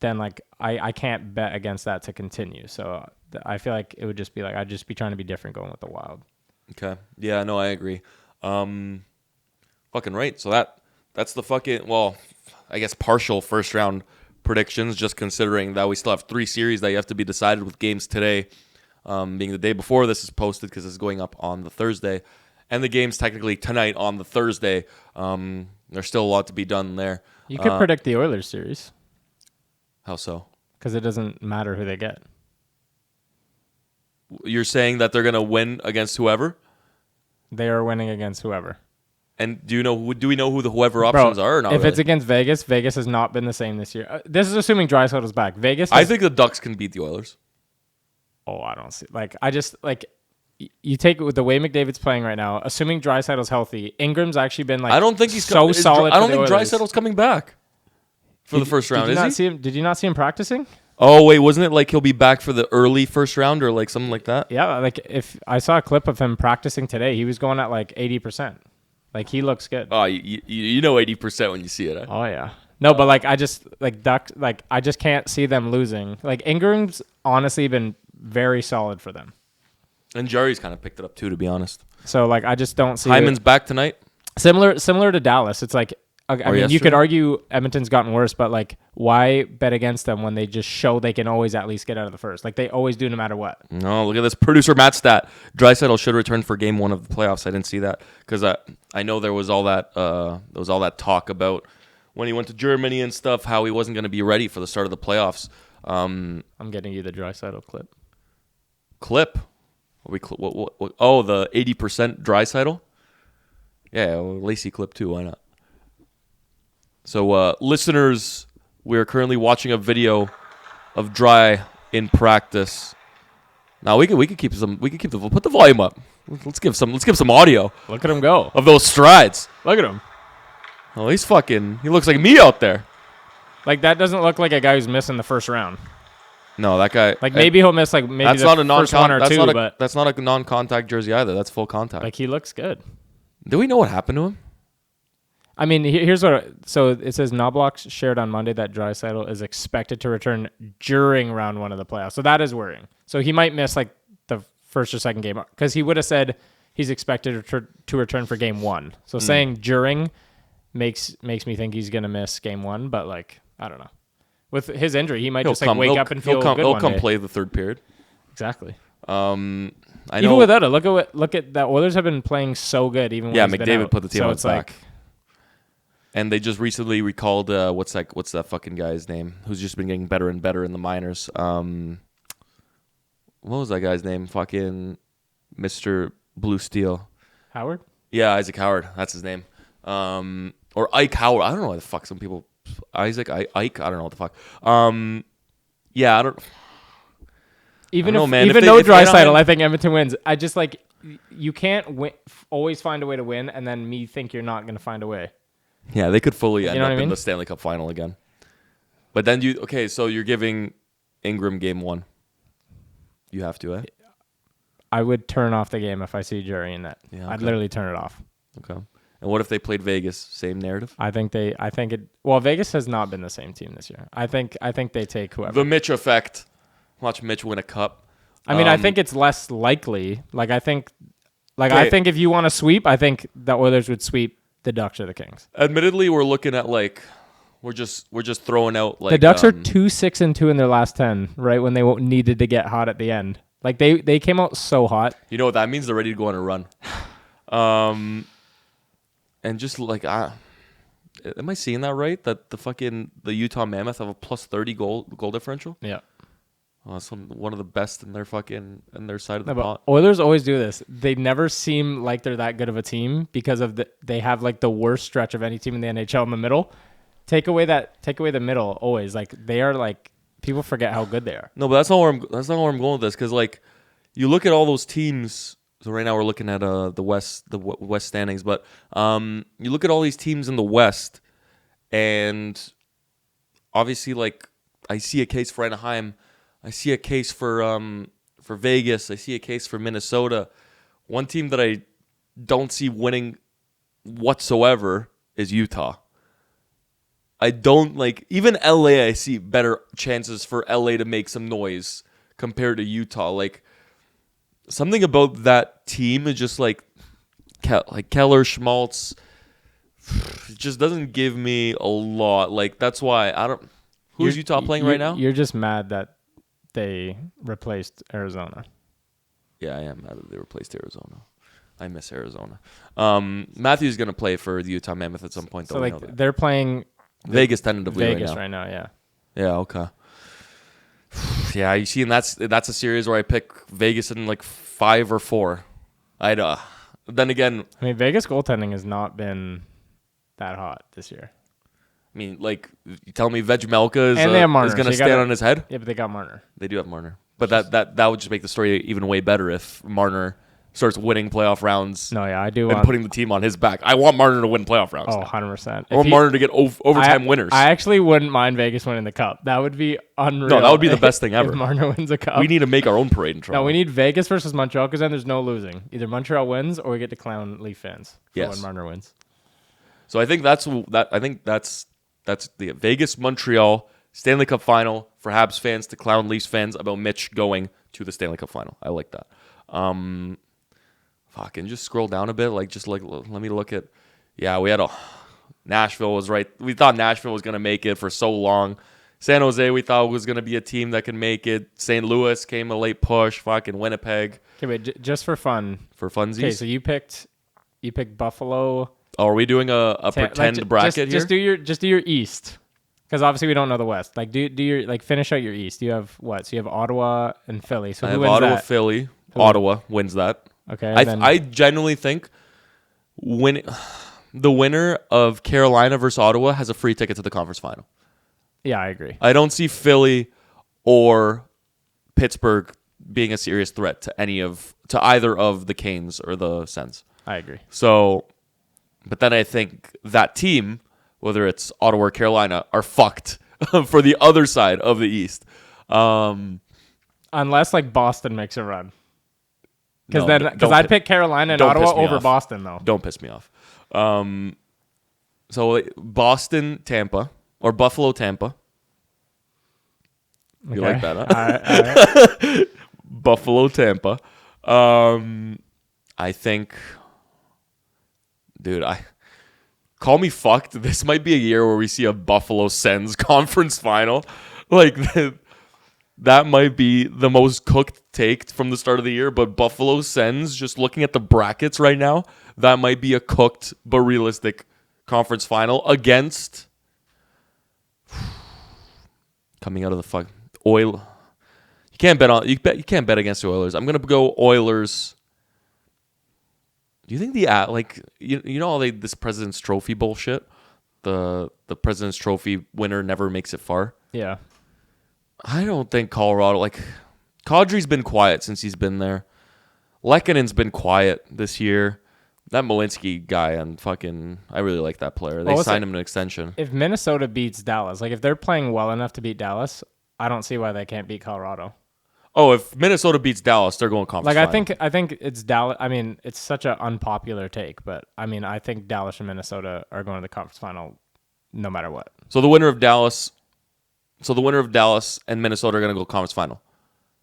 B: then like I can't bet against that to continue. So I feel like it would just be like I'd just be trying to be different going with the Wild.
A: Okay. Yeah, no, I agree. Fucking right. So that's the fucking, well, I guess partial first round predictions, just considering that we still have 3 series that you have to be decided with games today, being the day before this is posted because it's going up on the Thursday, and the games technically tonight on the Thursday. There's still a lot to be done there.
B: You could predict the Oilers series.
A: How so?
B: Because it doesn't matter who they get.
A: You're saying that they're going to win against whoever?
B: They are winning against whoever.
A: And do we know who the whoever options are or not?
B: If it's against Vegas, Vegas has not been the same this year. This is assuming Draisaitl's back.
A: I think the Ducks can beat the Oilers.
B: Oh, I don't see. You take it with the way McDavid's playing right now, assuming Draisaitl's healthy. Ingram's actually been like,
A: I don't think he's
B: so solid.
A: I don't think Draisaitl's coming back for the first round.
B: Did you not see him practicing?
A: Oh wait, wasn't it like he'll be back for the early first round or like something like that?
B: Yeah, like if I saw a clip of him practicing today, he was going at like 80%. Like he looks good.
A: Oh, you know 80% when you see it. Huh?
B: Oh yeah. No, but like I just I just can't see them losing. Like Ingram's honestly been very solid for them.
A: And Jari's kind of picked it up too, to be honest.
B: So like I just don't see
A: Hyman's back tonight.
B: Similar to Dallas. It's like I mean,
A: yesterday?
B: you could argue Edmonton's gotten worse, but like why bet against them when they just show they can always at least get out of the first? Like they always do no matter what.
A: No, look at this. Producer Matt stat. Draisaitl should return for game 1 of the playoffs. I didn't see that because I know there was all that talk about when he went to Germany and stuff, how he wasn't going to be ready for the start of the playoffs.
B: I'm getting you the Draisaitl clip.
A: Clip? What? Oh, the 80% Draisaitl? Yeah, well, Lacey clip too. Why not? So, listeners, we are currently watching a video of Dry in practice. Now we could keep put the volume up. Let's give some audio.
B: Look at him go.
A: Of those strides.
B: Look at him.
A: Oh, he looks like me out there.
B: Like that doesn't look like a guy who's missing the first round.
A: No, that guy.
B: Like maybe he'll miss like maybe
A: that's
B: the
A: not a
B: first one or
A: that's
B: two,
A: not a,
B: but
A: that's not a non-contact jersey either. That's full contact.
B: like he looks good.
A: Do we know what happened to him?
B: I mean, here's what. So it says Knobloch shared on Monday that Draisaitl is expected to return during round 1 of the playoffs. So that is worrying. So he might miss like the first or second game because he would have said he's expected to return for game 1. So saying during makes me think he's gonna miss game 1. But like I don't know. With his injury, he might just like wake up and feel good
A: He'll
B: one
A: come
B: day.
A: play the third period.
B: Exactly.
A: I
B: Even
A: know.
B: without it, look at that. Oilers have been playing so good. Even when he's been
A: McDavid
B: out.
A: put the team
B: so
A: on
B: it's
A: his back.
B: like.
A: And they just recently recalled what's that fucking guy's name who's just been getting better and better in the minors. What was that guy's name? Fucking Mr. Blue Steel.
B: Howard?
A: Yeah, Isaac Howard. That's his name. Or Ike Howard. I don't know what the fuck some people. Ike. I don't know what the fuck. Yeah, I don't.
B: Even
A: I don't know, man.
B: Even
A: If
B: no
A: they don't
B: Draisaitl,
A: have-
B: I think Edmonton wins. I just like you can't always find a way to win, and then me think you're not going to find a way.
A: Yeah, they could fully end
B: know
A: up
B: what I mean?
A: in the Stanley Cup final again. But then so you're giving Ingram game 1. You have to, eh?
B: I would turn off the game if I see Jerry in that.
A: Yeah,
B: I'd
A: okay.
B: literally turn it off.
A: Okay. And what if they played Vegas? Same narrative?
B: Well, Vegas has not been the same team this year. I think they take whoever.
A: The Mitch effect. Watch Mitch win a cup.
B: I mean, I think it's less likely. I think if you want to sweep, I think the Oilers would sweep the Ducks or the Kings.
A: Admittedly, we're looking at we're just throwing out
B: the Ducks are 2-6-2 in their last 10, right when they needed to get hot at the end. Like they came out so hot.
A: You know what that means? They're ready to go on a run. And just am I seeing that right? That the Utah Mammoth have a plus 30 goal differential?
B: Yeah.
A: Oh, it's one of the best in their side of the pot.
B: Oilers always do this. They never seem like they're that good of a team because of they have like the worst stretch of any team in the NHL in the middle. Take away the middle always. Like they are like people forget how good they are.
A: No, but that's not where I'm going with this because like you look at all those teams. So right now we're looking at the West standings, but you look at all these teams in the West, and obviously like I see a case for Anaheim. I see a case for Vegas. I see a case for Minnesota. One team that I don't see winning whatsoever is Utah. I don't even LA. I see better chances for LA to make some noise compared to Utah. Like something about that team is just like Keller, Schmaltz. It just doesn't give me a lot. Like that's why I don't. Who's Utah playing right now?
B: You're just mad that they replaced Arizona.
A: Yeah, I am mad that they replaced Arizona. I miss Arizona. Matthew's going to play for the Utah Mammoth at some point.
B: So they're playing
A: Vegas tentatively
B: right now. Yeah.
A: Yeah. Okay. Yeah, you see, and that's a series where I pick Vegas in 5 or 4. Then again,
B: I mean, Vegas goaltending has not been that hot this year.
A: I mean, you tell me Vejmelka is going to stand on his head?
B: Yeah, but they got Marner.
A: They do have Marner. But that would just make the story even way better if Marner starts winning playoff rounds.
B: No, yeah, I do
A: and
B: want
A: putting the team on his back. I want Marner to win playoff rounds.
B: Oh,
A: now.
B: 100%.
A: I want Marner to get overtime winners.
B: I actually wouldn't mind Vegas winning the cup. That would be unreal.
A: No, that would be the best thing ever.
B: If Marner wins a cup.
A: We need to make our own parade in Toronto.
B: No, we need Vegas versus Montreal because then there's no losing. Either Montreal wins or we get to clown Leaf fans for when Marner wins.
A: So I think that's the Vegas Montreal Stanley Cup final for Habs fans to clown Leafs fans about Mitch going to the Stanley Cup final. I like that. Fucking just scroll down a bit. Let me look at. Yeah, we had Nashville was right. We thought Nashville was gonna make it for so long. San Jose we thought was gonna be a team that can make it. St. Louis came a late push. Fucking Winnipeg.
B: Okay, wait, just for fun.
A: For funsies.
B: Okay, so you picked Buffalo.
A: Oh, are we doing a pretend bracket
B: just
A: here?
B: Just do your East, because obviously we don't know the West. Like do your finish out your East. You have what? So you have Ottawa and Philly. So
A: I
B: who
A: have
B: wins
A: Ottawa,
B: that?
A: Philly. Ottawa wins that.
B: Okay.
A: I genuinely think the winner of Carolina versus Ottawa has a free ticket to the conference final.
B: Yeah, I agree.
A: I don't see Philly or Pittsburgh being a serious threat to either of the Canes or the Sens.
B: I agree.
A: So, but then I think that team, whether it's Ottawa or Carolina, are fucked for the other side of the East.
B: Unless like Boston makes a run. Because I'd pick Carolina and
A: Don't
B: Ottawa
A: piss me
B: over
A: off.
B: Boston though.
A: Don't piss me off. So Boston, Tampa, or Buffalo, Tampa. You like that, huh?
B: All right.
A: Buffalo, Tampa. I think, dude, call me fucked. This might be a year where we see a Buffalo Sens conference final. Like that might be the most cooked take from the start of the year. But Buffalo Sens, just looking at the brackets right now, that might be a cooked but realistic conference final against coming out of the fuck oil. You can't bet against the Oilers. I'm gonna go Oilers. Do you think you know all this President's Trophy bullshit? The President's Trophy winner never makes it far.
B: Yeah.
A: I don't think Colorado Kadri's been quiet since he's been there. Lekkonen's been quiet this year. That Malinsky guy I really like that player. They signed him an extension.
B: If Minnesota beats Dallas, like if they're playing well enough to beat Dallas, I don't see why they can't beat Colorado.
A: Oh, if Minnesota beats Dallas, they're going conference final.
B: I think it's Dallas. I mean, it's such an unpopular take, but I mean, I think Dallas and Minnesota are going to the conference final no matter what.
A: So the winner of Dallas and Minnesota are going to go conference final.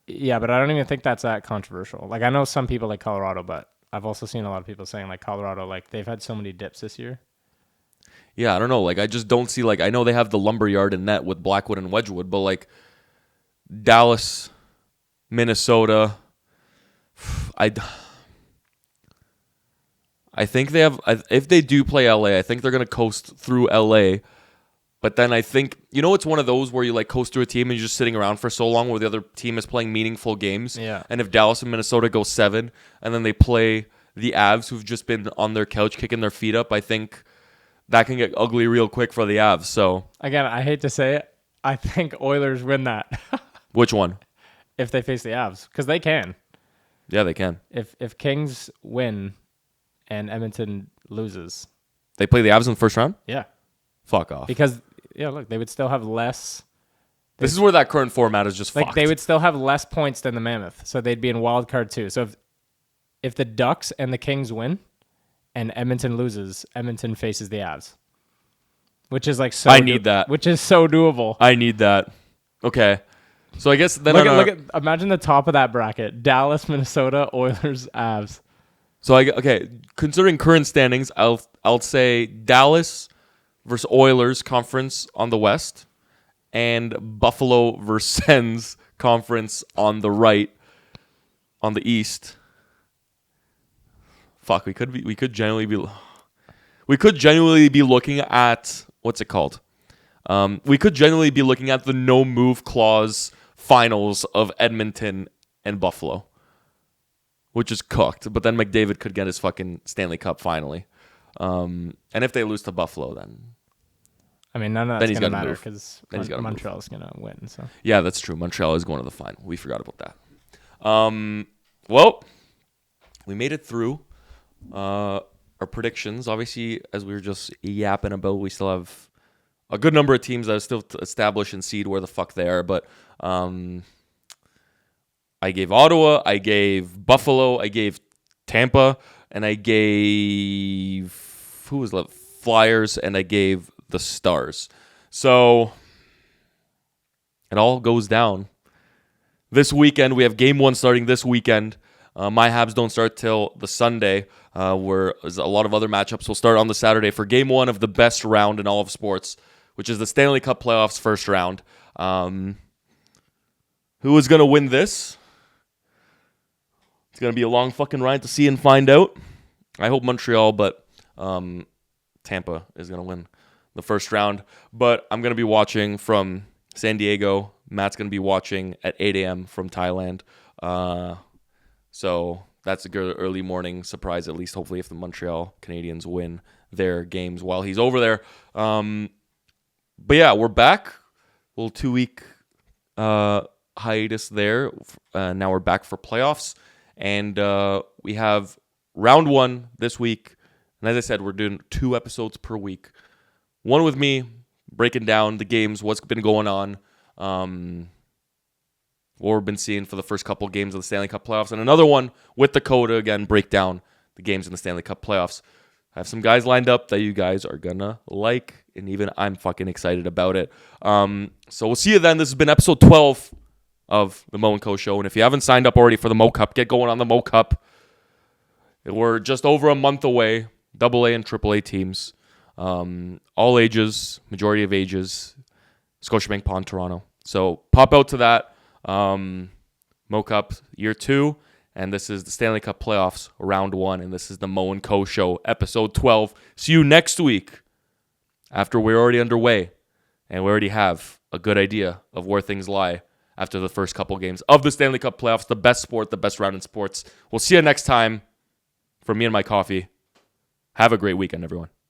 B: Yeah, but I don't even think that's that controversial. Like I know some people like Colorado, but I've also seen a lot of people saying like Colorado, like they've had so many dips this year.
A: Yeah, I don't know. Like I just don't see I know they have the lumberyard and net with Blackwood and Wedgwood, but like Dallas, Minnesota, I think they have. If they do play LA, I think they're gonna coast through LA. But then I think it's one of those where you coast through a team and you're just sitting around for so long where the other team is playing meaningful games.
B: Yeah.
A: And if Dallas and Minnesota go 7 and then they play the Avs who've just been on their couch kicking their feet up, I think that can get ugly real quick for the Avs. So
B: again, I hate to say it, I think Oilers win that.
A: Which one?
B: If they face the Avs, because they can.
A: Yeah, they can.
B: If Kings win and Edmonton loses,
A: they play the Avs in the first round?
B: Yeah.
A: Fuck off.
B: Because look, they would still have less.
A: This is where that current format is just fucked.
B: They would still have less points than the Mammoth, so they'd be in wild card 2. So if the Ducks and the Kings win and Edmonton loses, Edmonton faces the Avs. Which is so
A: I need that.
B: Which is so doable.
A: I need that. Okay. So I guess then
B: look at imagine the top of that bracket: Dallas, Minnesota, Oilers, Avs.
A: So considering current standings, I'll say Dallas versus Oilers conference on the west, and Buffalo versus Sens conference on the right, on the east. Fuck, we could genuinely be looking at what's it called? We could genuinely be looking at the no move clause finals of Edmonton and Buffalo, which is cooked. But then McDavid could get his fucking Stanley Cup finally. And if they lose to Buffalo, then
B: I mean, none of that's going to matter because Montreal's going to win. So
A: yeah, that's true. Montreal is going to the final. We forgot about that. Well, we made it through our predictions. Obviously, as we were just yapping about, we still have a good number of teams that are still to establish and seed where the fuck they are. But I gave Ottawa, I gave Buffalo, I gave Tampa, and I gave who was left? Flyers, and I gave the Stars. So it all goes down. This weekend, we have game 1 starting this weekend. My Habs don't start till the Sunday, whereas a lot of other matchups will start on the Saturday for game 1 of the best round in all of sports, which is the Stanley Cup Playoffs first round. Who is going to win this? It's going to be a long fucking ride to see and find out. I hope Montreal, but Tampa is going to win the first round. But I'm going to be watching from San Diego. Matt's going to be watching at 8 a.m. from Thailand. So that's a good early morning surprise, at least hopefully if the Montreal Canadiens win their games while he's over there. But yeah, we're back. A little 2-week hiatus there. Now we're back for playoffs. And we have round 1 this week. And as I said, we're doing 2 episodes per week. One with me, breaking down the games, what's been going on, what we've been seeing for the first couple games of the Stanley Cup playoffs. And another one with Dakota, again, break down the games in the Stanley Cup playoffs. I have some guys lined up that you guys are going to like, and even I'm fucking excited about it. So we'll see you then. This has been episode 12 of the Mo&Co Show. And if you haven't signed up already for the Mo Cup, get going on the Mo Cup. We're just over a month away. AA and AAA teams. All ages, majority of ages. Scotiabank Pond, Toronto. So pop out to that. Mo Cup year 2. And this is the Stanley Cup Playoffs round 1. And this is the Mo&Co Show episode 12. See you next week after we're already underway. And we already have a good idea of where things lie after the first couple games of the Stanley Cup Playoffs. The best sport, the best round in sports. We'll see you next time. From me and my coffee. Have a great weekend, everyone.